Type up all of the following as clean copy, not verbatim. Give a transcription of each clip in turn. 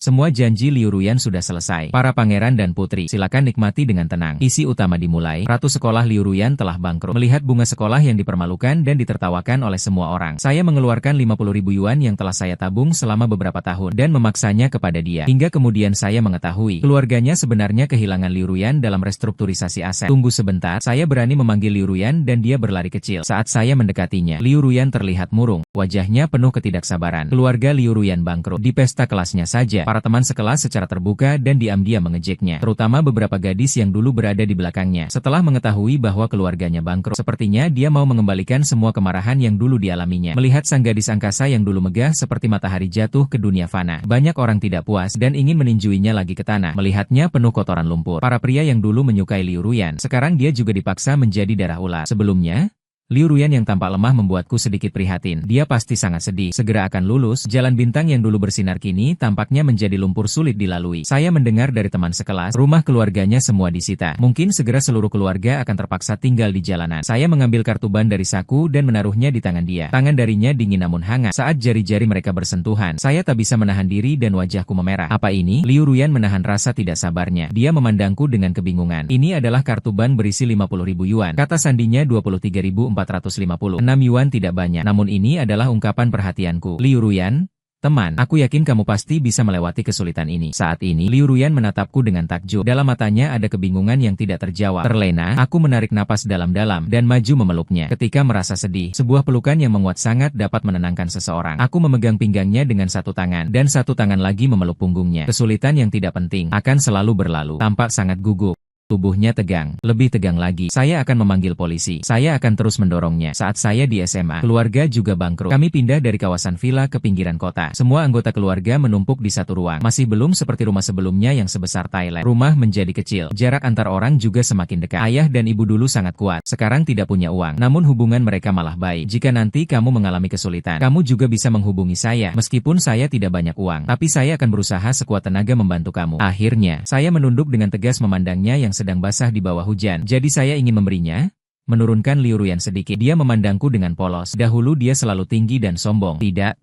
Semua janji Liu Ruyan sudah selesai. Para pangeran dan putri, silakan nikmati dengan tenang. Isi utama dimulai. Ratu sekolah Liu Ruyan telah bangkrut. Melihat bunga sekolah yang dipermalukan dan ditertawakan oleh semua orang, saya mengeluarkan 50.000 yuan yang telah saya tabung selama beberapa tahun dan memaksanya kepada dia. Hingga kemudian saya mengetahui keluarganya sebenarnya kehilangan Liu Ruyan dalam restrukturisasi aset. Tunggu sebentar, saya berani memanggil Liu Ruyan dan dia berlari kecil. Saat saya mendekatinya, Liu Ruyan terlihat murung. Wajahnya penuh ketidaksabaran. Keluarga Liu Ruyan bangkrut. Di pesta kelasnya saja, para teman sekelas secara terbuka dan diam-diam mengejeknya, terutama beberapa gadis yang dulu berada di belakangnya. Setelah mengetahui bahwa keluarganya bangkrut, sepertinya dia mau mengembalikan semua kemarahan yang dulu dialaminya. Melihat sang gadis angkasa yang dulu megah seperti matahari jatuh ke dunia fana, banyak orang tidak puas dan ingin meninjuinya lagi ke tanah. Melihatnya penuh kotoran lumpur. Para pria yang dulu menyukai Liu Ruyan, sekarang dia juga dipaksa menjadi darah ular. Sebelumnya, Liu Ruyan yang tampak lemah membuatku sedikit prihatin. Dia pasti sangat sedih. Segera akan lulus, jalan bintang yang dulu bersinar kini tampaknya menjadi lumpur sulit dilalui. Saya mendengar dari teman sekelas, rumah keluarganya semua disita. Mungkin segera seluruh keluarga akan terpaksa tinggal di jalanan. Saya mengambil kartu ban dari saku dan menaruhnya di tangan dia. Tangan darinya dingin namun hangat. Saat jari-jari mereka bersentuhan, saya tak bisa menahan diri dan wajahku memerah. Apa ini? Liu Ruyan menahan rasa tidak sabarnya. Dia memandangku dengan kebingungan. Ini adalah kartu ban berisi 50.000 yuan. Kata sandinya 23.456 yuan tidak banyak. Namun ini adalah ungkapan perhatianku. Liu Ruyan, teman, aku yakin kamu pasti bisa melewati kesulitan ini. Saat ini, Liu Ruyan menatapku dengan takjub. Dalam matanya ada kebingungan yang tidak terjawab. Terlena, aku menarik napas dalam-dalam dan maju memeluknya. Ketika merasa sedih, sebuah pelukan yang menguat sangat dapat menenangkan seseorang. Aku memegang pinggangnya dengan satu tangan, dan satu tangan lagi memeluk punggungnya. Kesulitan yang tidak penting akan selalu berlalu. Tampak sangat gugup. Tubuhnya tegang, lebih tegang lagi. Saya akan memanggil polisi. Saya akan terus mendorongnya. Saat saya di SMA, keluarga juga bangkrut. Kami pindah dari kawasan villa ke pinggiran kota. Semua anggota keluarga menumpuk di satu ruang. Masih belum seperti rumah sebelumnya yang sebesar Thailand. Rumah menjadi kecil. Jarak antar orang juga semakin dekat. Ayah dan ibu dulu sangat kuat. Sekarang tidak punya uang. Namun hubungan mereka malah baik. Jika nanti kamu mengalami kesulitan, kamu juga bisa menghubungi saya. Meskipun saya tidak banyak uang, tapi saya akan berusaha sekuat tenaga membantu kamu. Akhirnya, saya menunduk dengan tegas memandangnya yang sedang basah di bawah hujan. Jadi saya ingin memberinya? Menurunkan Liu Ruyan sedikit. Dia memandangku dengan polos. Dahulu dia selalu tinggi dan sombong. Tidak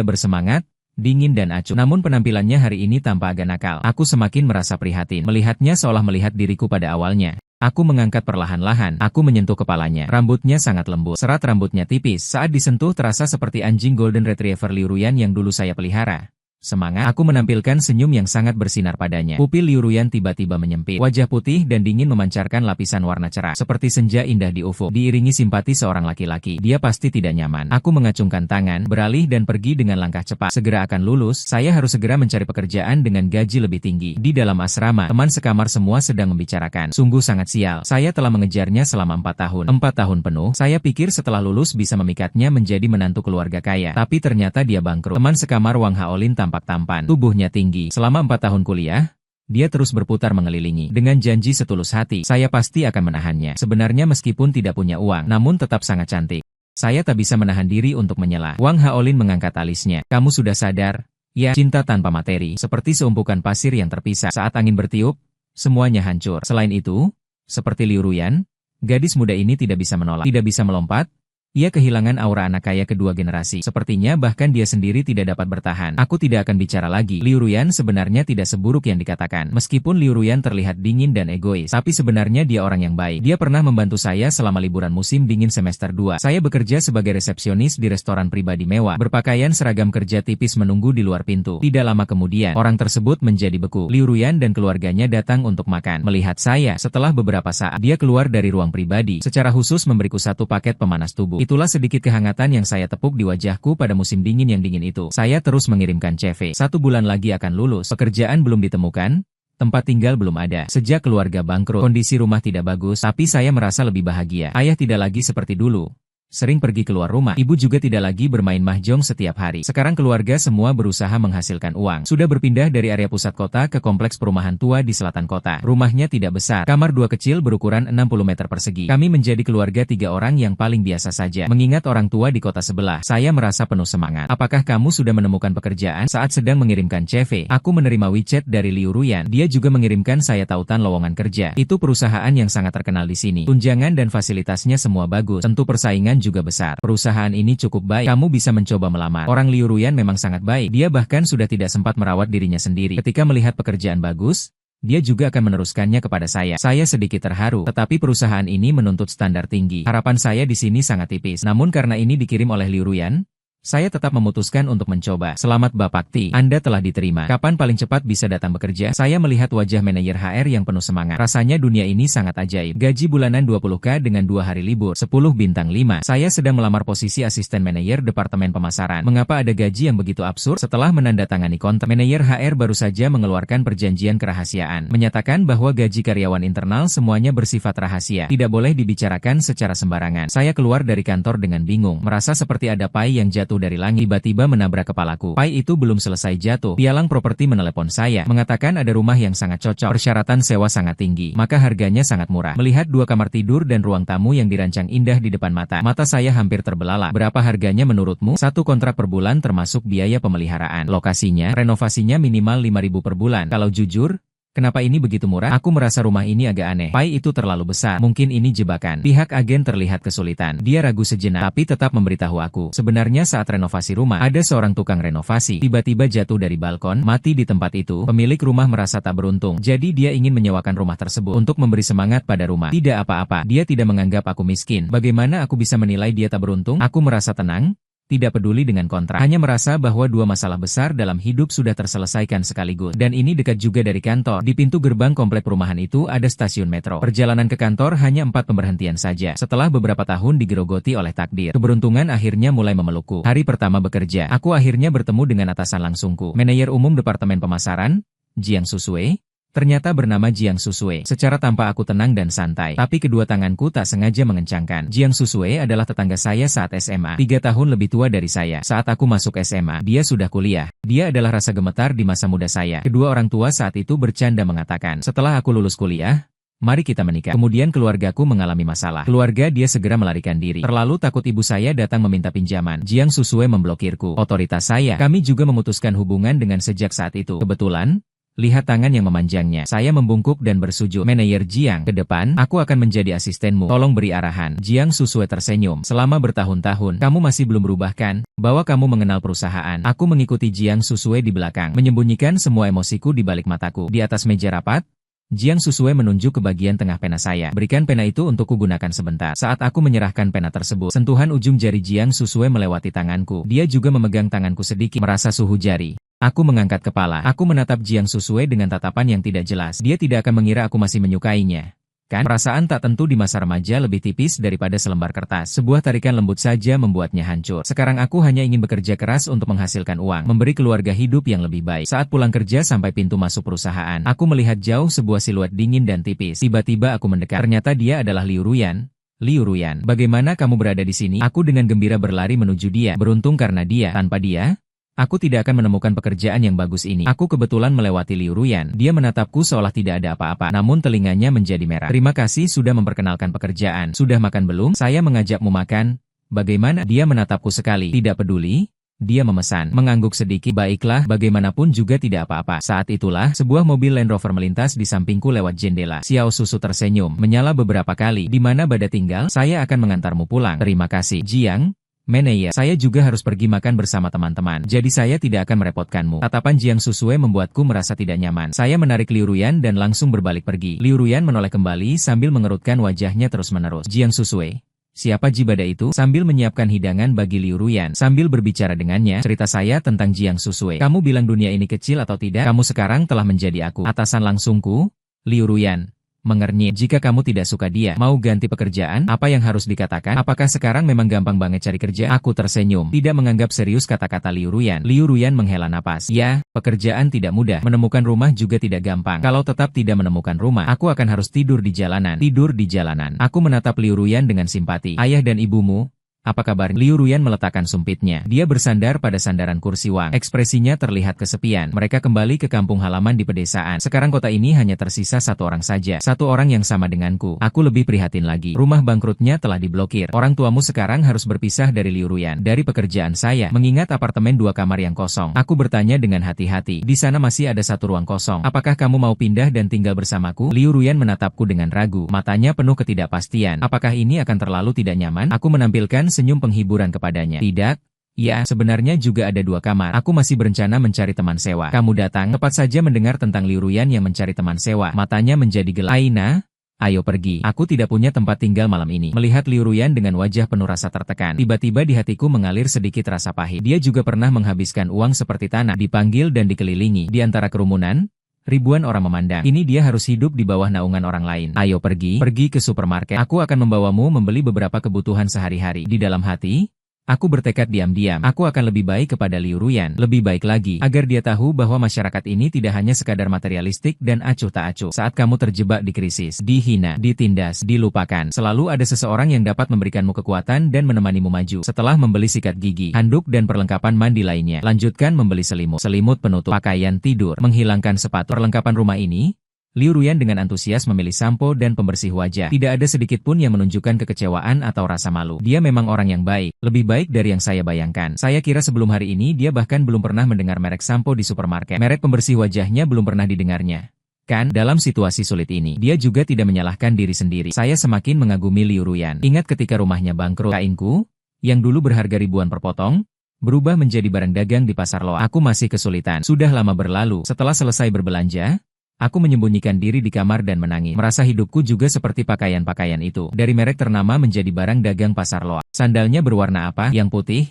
bersemangat, dingin dan acuh. Namun penampilannya hari ini tampak agak nakal. Aku semakin merasa prihatin. Melihatnya seolah melihat diriku pada awalnya. Aku mengangkat perlahan-lahan. Aku menyentuh kepalanya. Rambutnya sangat lembut. Serat rambutnya tipis. Saat disentuh terasa seperti anjing Golden Retriever Liu Ruyan yang dulu saya pelihara. Semangat, aku menampilkan senyum yang sangat bersinar padanya. Pupil Liu Ruyan tiba-tiba menyempit. Wajah putih dan dingin memancarkan lapisan warna cerah. Seperti senja indah di ufuk. Diiringi simpati seorang laki-laki. Dia pasti tidak nyaman. Aku mengacungkan tangan, beralih dan pergi dengan langkah cepat. Segera akan lulus, saya harus segera mencari pekerjaan dengan gaji lebih tinggi. Di dalam asrama, teman sekamar semua sedang membicarakan. Sungguh sangat sial. Saya telah mengejarnya selama 4 tahun. 4 tahun penuh, saya pikir setelah lulus bisa memikatnya menjadi menantu keluarga kaya. Tapi ternyata dia bangkrut. Teman sekamar Wang Haolin tampak tampan, tubuhnya tinggi. Selama 4 tahun kuliah, dia terus berputar mengelilingi. Dengan janji setulus hati, saya pasti akan menahannya. Sebenarnya meskipun tidak punya uang, namun tetap sangat cantik. Saya tak bisa menahan diri untuk menyela. Wang Haolin mengangkat alisnya. Kamu sudah sadar? Ya, cinta tanpa materi, seperti seumpukan pasir yang terpisah. Saat angin bertiup, semuanya hancur. Selain itu, seperti Liu Ruyan, gadis muda ini tidak bisa menolak, tidak bisa melompat. Ia kehilangan aura anak kaya kedua generasi. Sepertinya bahkan dia sendiri tidak dapat bertahan. Aku tidak akan bicara lagi. Liu Ruyan sebenarnya tidak seburuk yang dikatakan. Meskipun Liu Ruyan terlihat dingin dan egois, tapi sebenarnya dia orang yang baik. Dia pernah membantu saya selama liburan musim dingin semester 2. Saya bekerja sebagai resepsionis di restoran pribadi mewah. Berpakaian seragam kerja tipis menunggu di luar pintu. Tidak lama kemudian, orang tersebut menjadi beku. Liu Ruyan dan keluarganya datang untuk makan. Melihat saya, setelah beberapa saat, dia keluar dari ruang pribadi. Secara khusus memberiku satu paket pemanas tubuh. Itulah sedikit kehangatan yang saya tepuk di wajahku pada musim dingin yang dingin itu. Saya terus mengirimkan CV. 1 bulan lagi akan lulus. Pekerjaan belum ditemukan. Tempat tinggal belum ada. Sejak keluarga bangkrut, kondisi rumah tidak bagus, tapi saya merasa lebih bahagia. Ayah tidak lagi seperti dulu. Sering pergi keluar rumah. Ibu juga tidak lagi bermain mahjong setiap hari. Sekarang keluarga semua berusaha menghasilkan uang. Sudah berpindah dari area pusat kota ke kompleks perumahan tua di selatan kota. Rumahnya tidak besar. Kamar 2 kecil berukuran 60 meter persegi. Kami menjadi keluarga 3 orang yang paling biasa saja. Mengingat orang tua di kota sebelah, saya merasa penuh semangat. Apakah kamu sudah menemukan pekerjaan? Saat sedang mengirimkan CV, aku menerima WeChat dari Liu Ruyan. Dia juga mengirimkan saya tautan lowongan kerja. Itu perusahaan yang sangat terkenal di sini. Tunjangan dan fasilitasnya semua bagus. Tentu persaingan juga besar. Perusahaan ini cukup baik. Kamu bisa mencoba melamar. Orang Liu Ruyan memang sangat baik. Dia bahkan sudah tidak sempat merawat dirinya sendiri. Ketika melihat pekerjaan bagus, dia juga akan meneruskannya kepada saya. Saya sedikit terharu, tetapi perusahaan ini menuntut standar tinggi. Harapan saya di sini sangat tipis. Namun karena ini dikirim oleh Liu Ruyan, saya tetap memutuskan untuk mencoba. Selamat Bapak Ti, Anda telah diterima. Kapan paling cepat bisa datang bekerja? Saya melihat wajah manajer HR yang penuh semangat. Rasanya dunia ini sangat ajaib. Gaji bulanan 20K dengan 2 hari libur, 10 bintang 5. Saya sedang melamar posisi asisten manajer departemen pemasaran. Mengapa ada gaji yang begitu absurd? Setelah menandatangani kontrak, manajer HR baru saja mengeluarkan perjanjian kerahasiaan. Menyatakan bahwa gaji karyawan internal semuanya bersifat rahasia. Tidak boleh dibicarakan secara sembarangan. Saya keluar dari kantor dengan bingung. Merasa seperti ada pai yang jatuh dari langit, tiba-tiba menabrak kepalaku. Pai itu belum selesai jatuh. Pialang properti menelepon saya, mengatakan ada rumah yang sangat cocok. Persyaratan sewa sangat tinggi, maka harganya sangat murah. Melihat 2 kamar tidur dan ruang tamu yang dirancang indah di depan mata saya hampir terbelalak. Berapa harganya menurutmu? 1 kontrak per bulan termasuk biaya pemeliharaan. Lokasinya, renovasinya minimal 5.000 per bulan. Kalau jujur, kenapa ini begitu murah? Aku merasa rumah ini agak aneh. Pai itu terlalu besar. Mungkin ini jebakan. Pihak agen terlihat kesulitan. Dia ragu sejenak, tapi tetap memberitahu aku. Sebenarnya saat renovasi rumah, ada seorang tukang renovasi. Tiba-tiba jatuh dari balkon, mati di tempat itu. Pemilik rumah merasa tak beruntung. Jadi dia ingin menyewakan rumah tersebut untuk memberi semangat pada rumah. Tidak apa-apa. Dia tidak menganggap aku miskin. Bagaimana aku bisa menilai dia tak beruntung? Aku merasa tenang. Tidak peduli dengan kontrak, hanya merasa bahwa 2 masalah besar dalam hidup sudah terselesaikan sekaligus. Dan ini dekat juga dari kantor. Di pintu gerbang komplek perumahan itu ada stasiun metro. Perjalanan ke kantor hanya 4 pemberhentian saja. Setelah beberapa tahun digerogoti oleh takdir, keberuntungan akhirnya mulai memelukku. Hari pertama bekerja, aku akhirnya bertemu dengan atasan langsungku, manajer umum departemen pemasaran, Jiang Susue. Ternyata bernama Jiang Susue. Secara tampak aku tenang dan santai, tapi kedua tanganku tak sengaja mengencangkan. Jiang Susue adalah tetangga saya saat SMA. 3 tahun lebih tua dari saya. Saat aku masuk SMA, dia sudah kuliah. Dia adalah rasa gemetar di masa muda saya. Kedua orang tua saat itu bercanda mengatakan, setelah aku lulus kuliah, mari kita menikah. Kemudian keluargaku mengalami masalah. Keluarga dia segera melarikan diri. Terlalu takut ibu saya datang meminta pinjaman. Jiang Susue memblokirku. Otoritas saya. Kami juga memutuskan hubungan dengan sejak saat itu. Kebetulan, lihat tangan yang memanjangnya. Saya membungkuk dan bersujud. Manajer Jiang, ke depan, aku akan menjadi asistenmu. Tolong beri arahan. Jiang Susue tersenyum. Selama bertahun-tahun, kamu masih belum berubah kan? Bahwa kamu mengenal perusahaan. Aku mengikuti Jiang Susue di belakang, menyembunyikan semua emosiku di balik mataku. Di atas meja rapat, Jiang Susue menunjuk ke bagian tengah pena saya. Berikan pena itu untuk kugunakan sebentar. Saat aku menyerahkan pena tersebut, sentuhan ujung jari Jiang Susue melewati tanganku. Dia juga memegang tanganku sedikit, merasa suhu jari. Aku mengangkat kepala. Aku menatap Jiang Susue dengan tatapan yang tidak jelas. Dia tidak akan mengira aku masih menyukainya. Kan? Perasaan tak tentu di masa remaja lebih tipis daripada selembar kertas. Sebuah tarikan lembut saja membuatnya hancur. Sekarang aku hanya ingin bekerja keras untuk menghasilkan uang, memberi keluarga hidup yang lebih baik. Saat pulang kerja sampai pintu masuk perusahaan, aku melihat jauh sebuah siluet dingin dan tipis. Tiba-tiba aku mendekat. Ternyata dia adalah Liu Ruyan. Liu Ruyan, bagaimana kamu berada di sini? Aku dengan gembira berlari menuju dia. Beruntung karena dia. Tanpa dia, aku tidak akan menemukan pekerjaan yang bagus ini. Aku kebetulan melewati Liu Ruyan. Dia menatapku seolah tidak ada apa-apa. Namun telinganya menjadi merah. Terima kasih sudah memperkenalkan pekerjaan. Sudah makan belum? Saya mengajakmu makan. Bagaimana? Dia menatapku sekali. Tidak peduli. Dia memesan. Mengangguk sedikit. Baiklah, bagaimanapun juga tidak apa-apa. Saat itulah, sebuah mobil Land Rover melintas di sampingku lewat jendela. Xiao Susu tersenyum. Menyala beberapa kali. Di mana Bada tinggal? Saya akan mengantarmu pulang. Terima kasih. Jiang. Manajer, saya juga harus pergi makan bersama teman-teman. Jadi saya tidak akan merepotkanmu. Tatapan Jiang Susue membuatku merasa tidak nyaman. Saya menarik Liu Ruyan dan langsung berbalik pergi. Liu Ruyan menoleh kembali sambil mengerutkan wajahnya terus-menerus. Jiang Susue, siapa Jibada itu? Sambil menyiapkan hidangan bagi Liu Ruyan. Sambil berbicara dengannya, cerita saya tentang Jiang Susue. Kamu bilang dunia ini kecil atau tidak? Kamu sekarang telah menjadi aku. Atasan langsungku? Liu Ruyan mengernyit. Jika kamu tidak suka dia, mau ganti pekerjaan, apa yang harus dikatakan? Apakah sekarang memang gampang banget cari kerja? Aku tersenyum, tidak menganggap serius kata-kata Liu Ruyan. Liu Ruyan menghela napas. Ya, pekerjaan tidak mudah. Menemukan rumah juga tidak gampang. Kalau tetap tidak menemukan rumah, aku akan harus tidur di jalanan. Tidur di jalanan. Aku menatap Liu Ruyan dengan simpati. Ayah dan ibumu? Apa kabar? Liu Ruyan meletakkan sumpitnya. Dia bersandar pada sandaran kursi wang. Ekspresinya terlihat kesepian. Mereka kembali ke kampung halaman di pedesaan. Sekarang kota ini hanya tersisa 1 orang saja. 1 orang yang sama denganku. Aku lebih prihatin lagi. Rumah bangkrutnya telah diblokir. Orang tuamu sekarang harus berpisah dari Liu Ruyan. Dari pekerjaan saya, mengingat apartemen 2 kamar yang kosong. Aku bertanya dengan hati-hati. Di sana masih ada 1 ruang kosong. Apakah kamu mau pindah dan tinggal bersamaku? Liu Ruyan menatapku dengan ragu. Matanya penuh ketidakpastian. Apakah ini akan terlalu tidak nyaman? Aku menampilkan senyum penghiburan kepadanya. Tidak. Ya, sebenarnya juga ada 2 kamar. Aku masih berencana mencari teman sewa. Kamu datang tepat saja mendengar tentang Liu Ruyan yang mencari teman sewa. Matanya menjadi gelap. Aina, ayo pergi. Aku tidak punya tempat tinggal malam ini. Melihat Liu Ruyan dengan wajah penuh rasa tertekan, tiba-tiba di hatiku mengalir sedikit rasa pahit. Dia juga pernah menghabiskan uang seperti tanah, dipanggil dan dikelilingi. Di antara kerumunan, ribuan orang memandang. Ini dia harus hidup di bawah naungan orang lain. Ayo pergi ke supermarket. Aku akan membawamu membeli beberapa kebutuhan sehari-hari. Di dalam hati, aku bertekad diam-diam, aku akan lebih baik kepada Liu Ruyan, lebih baik lagi, agar dia tahu bahwa masyarakat ini tidak hanya sekadar materialistik dan acuh tak acuh. Saat kamu terjebak di krisis, dihina, ditindas, dilupakan, selalu ada seseorang yang dapat memberikanmu kekuatan dan menemanimu maju. Setelah membeli sikat gigi, handuk dan perlengkapan mandi lainnya, lanjutkan membeli selimut penutup, pakaian tidur, menghilangkan sepatu. Perlengkapan rumah ini, Liu Ruyan dengan antusias memilih sampo dan pembersih wajah. Tidak ada sedikit pun yang menunjukkan kekecewaan atau rasa malu. Dia memang orang yang baik, lebih baik dari yang saya bayangkan. Saya kira sebelum hari ini dia bahkan belum pernah mendengar merek sampo di supermarket. Merek pembersih wajahnya belum pernah didengarnya. Kan, dalam situasi sulit ini, dia juga tidak menyalahkan diri sendiri. Saya semakin mengagumi Liu Ruyan. Ingat ketika rumahnya bangkrut, kainku, yang dulu berharga ribuan per potong, berubah menjadi barang dagang di pasar loa. Aku masih kesulitan. Sudah lama berlalu. Setelah selesai berbelanja, aku menyembunyikan diri di kamar dan menangis. Merasa hidupku juga seperti pakaian-pakaian itu. Dari merek ternama menjadi barang dagang pasar loa. Sandalnya berwarna apa? Yang putih?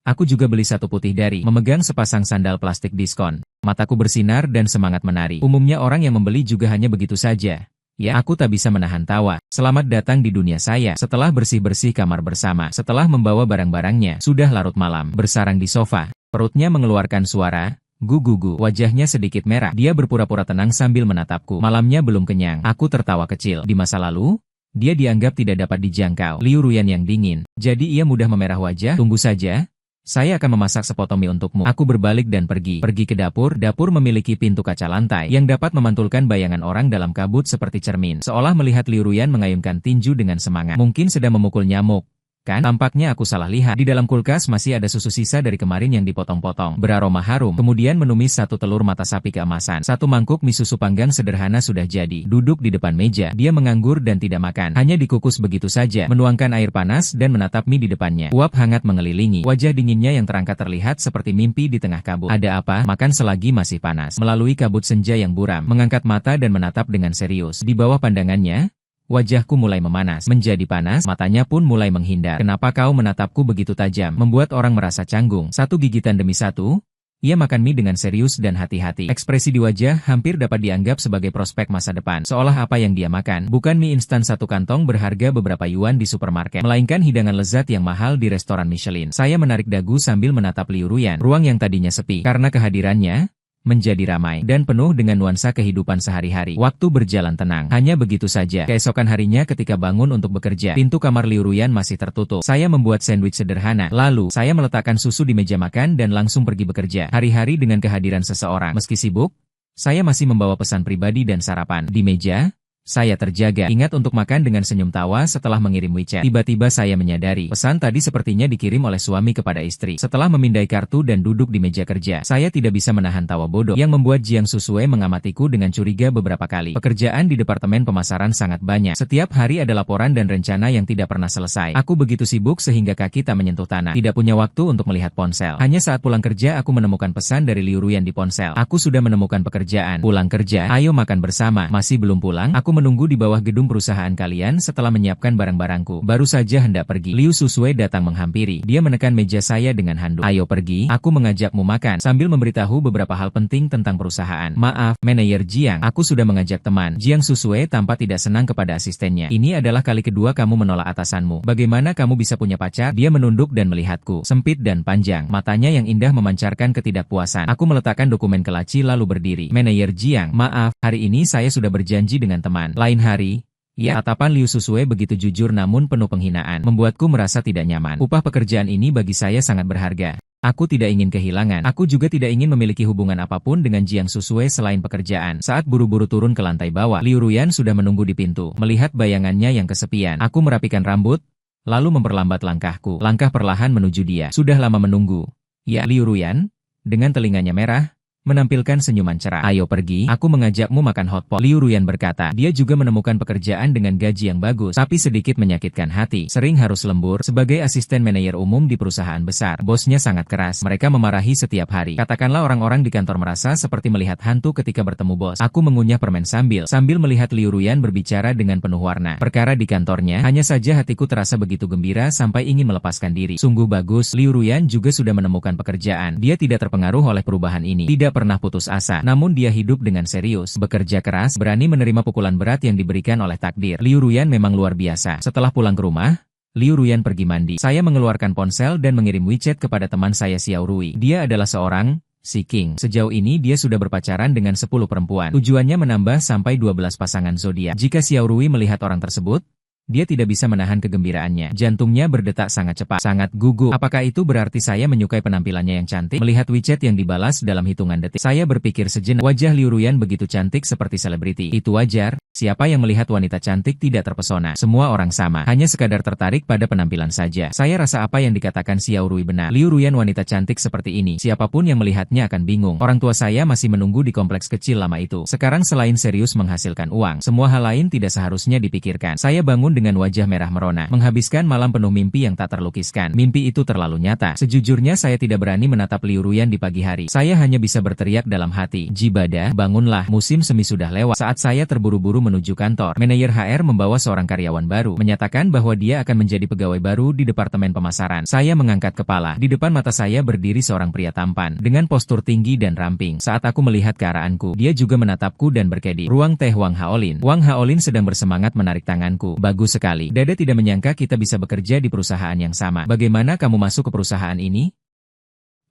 Aku juga beli satu putih dari. Memegang sepasang sandal plastik diskon. Mataku bersinar dan semangat menari. Umumnya orang yang membeli juga hanya begitu saja. Ya, aku tak bisa menahan tawa. Selamat datang di dunia saya. Setelah bersih-bersih kamar bersama, setelah membawa barang-barangnya, sudah larut malam. Bersarang di sofa, perutnya mengeluarkan suara gu-gu-gu. Wajahnya sedikit merah. Dia berpura-pura tenang sambil menatapku. Malamnya belum kenyang. Aku tertawa kecil. Di masa lalu, dia dianggap tidak dapat dijangkau. Liu Ruyan yang dingin. Jadi ia mudah memerah wajah. Tunggu saja. Saya akan memasak sepotong mie untukmu. Aku berbalik dan pergi. Pergi ke dapur. Dapur memiliki pintu kaca lantai yang dapat memantulkan bayangan orang dalam kabut seperti cermin. Seolah melihat Liu Ruyan mengayunkan tinju dengan semangat. Mungkin sedang memukul nyamuk. Kan, tampaknya aku salah lihat. Di dalam kulkas masih ada susu sisa dari kemarin yang dipotong-potong. Beraroma harum. Kemudian menumis satu telur mata sapi keemasan. Satu mangkuk mie susu panggang sederhana sudah jadi. Duduk di depan meja. Dia menganggur dan tidak makan. Hanya dikukus begitu saja. Menuangkan air panas dan menatap mie di depannya. Uap hangat mengelilingi. Wajah dinginnya yang terangkat terlihat seperti mimpi di tengah kabut. Ada apa? Makan selagi masih panas. Melalui kabut senja yang buram. Mengangkat mata dan menatap dengan serius. Di bawah pandangannya, wajahku mulai memanas, menjadi panas, matanya pun mulai menghindar. Kenapa kau menatapku begitu tajam? Membuat orang merasa canggung. Satu gigitan demi satu, ia makan mie dengan serius dan hati-hati. Ekspresi di wajah hampir dapat dianggap sebagai prospek masa depan. Seolah apa yang dia makan, bukan mie instan satu kantong berharga beberapa yuan di supermarket, melainkan hidangan lezat yang mahal di restoran Michelin. Saya menarik dagu sambil menatap Liu Ruyan. Ruang yang tadinya sepi, karena kehadirannya, menjadi ramai dan penuh dengan nuansa kehidupan sehari-hari. Waktu berjalan tenang. Hanya begitu saja. Keesokan harinya ketika bangun untuk bekerja, pintu kamar Liu Ruyan masih tertutup. Saya membuat sandwich sederhana. Lalu, saya meletakkan susu di meja makan dan langsung pergi bekerja. Hari-hari dengan kehadiran seseorang. Meski sibuk, saya masih membawa pesan pribadi dan sarapan. Di meja, saya terjaga. Ingat untuk makan dengan senyum tawa setelah mengirim WeChat. Tiba-tiba saya menyadari, pesan tadi sepertinya dikirim oleh suami kepada istri. Setelah memindai kartu dan duduk di meja kerja, saya tidak bisa menahan tawa bodoh yang membuat Jiang Susue mengamatiku dengan curiga beberapa kali. Pekerjaan di departemen pemasaran sangat banyak. Setiap hari ada laporan dan rencana yang tidak pernah selesai. Aku begitu sibuk sehingga kaki tak menyentuh tanah. Tidak punya waktu untuk melihat ponsel. Hanya saat pulang kerja aku menemukan pesan dari Liu Ruyan di ponsel. Aku sudah menemukan pekerjaan. Pulang kerja, ayo makan bersama. Masih belum pulang? Aku menunggu di bawah gedung perusahaan kalian setelah menyiapkan barang-barangku. Baru saja hendak pergi. Liu Susue datang menghampiri. Dia menekan meja saya dengan handuk. Ayo pergi, aku mengajakmu makan. Sambil memberitahu beberapa hal penting tentang perusahaan. Maaf, manajer Jiang, aku sudah mengajak teman. Jiang Susue tampak tidak senang kepada asistennya. Ini adalah kali kedua kamu menolak atasanmu. Bagaimana kamu bisa punya pacar? Dia menunduk dan melihatku. Sempit dan panjang. Matanya yang indah memancarkan ketidakpuasan. Aku meletakkan dokumen ke laci lalu berdiri. Manajer Jiang, maaf, hari ini saya sudah berjanji dengan teman. Lain hari, ya, tatapan Liu Susue begitu jujur namun penuh penghinaan, membuatku merasa tidak nyaman. Upah pekerjaan ini bagi saya sangat berharga. Aku tidak ingin kehilangan. Aku juga tidak ingin memiliki hubungan apapun dengan Jiang Susue selain pekerjaan. Saat buru-buru turun ke lantai bawah, Liu Ruyan sudah menunggu di pintu. Melihat bayangannya yang kesepian, aku merapikan rambut, lalu memperlambat langkahku. Langkah perlahan menuju dia. Sudah lama menunggu. Ya, Liu Ruyan, dengan telinganya merah, menampilkan senyuman cerah. Ayo pergi, aku mengajakmu makan hotpot. Liu Ruyan berkata. Dia juga menemukan pekerjaan dengan gaji yang bagus, tapi sedikit menyakitkan hati. Sering harus lembur sebagai asisten manajer umum di perusahaan besar. Bosnya sangat keras, mereka memarahi setiap hari. Katakanlah orang-orang di kantor merasa seperti melihat hantu ketika bertemu bos. Aku mengunyah permen sambil melihat Liu Ruyan berbicara dengan penuh warna. Perkara di kantornya, hanya saja hatiku terasa begitu gembira sampai ingin melepaskan diri. Sungguh bagus, Liu Ruyan juga sudah menemukan pekerjaan. Dia tidak terpengaruh oleh perubahan ini. Tidak pernah putus asa, namun dia hidup dengan serius, bekerja keras, berani menerima pukulan berat yang diberikan oleh takdir. Liu Ruyan memang luar biasa. Setelah pulang ke rumah, Liu Ruyan pergi mandi. Saya mengeluarkan ponsel dan mengirim WeChat kepada teman saya Xiao Rui. Dia adalah seorang Si King. Sejauh ini dia sudah berpacaran dengan 10 perempuan. Tujuannya menambah sampai 12 pasangan zodiak. Jika Xiao Rui melihat orang tersebut, dia tidak bisa menahan kegembiraannya. Jantungnya berdetak sangat cepat, sangat gugup. Apakah itu berarti saya menyukai penampilannya yang cantik? Melihat WeChat yang dibalas dalam hitungan detik, saya berpikir sejenak. Wajah Liu Ruyan begitu cantik seperti selebriti. Itu wajar. Siapa yang melihat wanita cantik tidak terpesona? Semua orang sama, hanya sekadar tertarik pada penampilan saja. Saya rasa apa yang dikatakan Xiao Rui benar. Liu Ruyan wanita cantik seperti ini, siapapun yang melihatnya akan bingung. Orang tua saya masih menunggu di kompleks kecil lama itu. Sekarang selain serius menghasilkan uang, semua hal lain tidak seharusnya dipikirkan. Saya bangun dengan wajah merah merona, menghabiskan malam penuh mimpi yang tak terlukiskan. Mimpi itu terlalu nyata. Sejujurnya saya tidak berani menatap Liu Ruyan di pagi hari. Saya hanya bisa berteriak dalam hati, Jibada, bangunlah, musim semi sudah lewat. Saat saya terburu-buru menuju kantor, manajer HR membawa seorang karyawan baru, menyatakan bahwa dia akan menjadi pegawai baru di departemen pemasaran. Saya mengangkat kepala. Di depan mata saya berdiri seorang pria tampan, dengan postur tinggi dan ramping. Saat aku melihat ke arahku, dia juga menatapku dan berkedip. Ruang teh Wang Haolin. Wang Haolin sedang bersemangat menarik tanganku. Bagus sekali. Dada tidak menyangka kita bisa bekerja di perusahaan yang sama. Bagaimana kamu masuk ke perusahaan ini?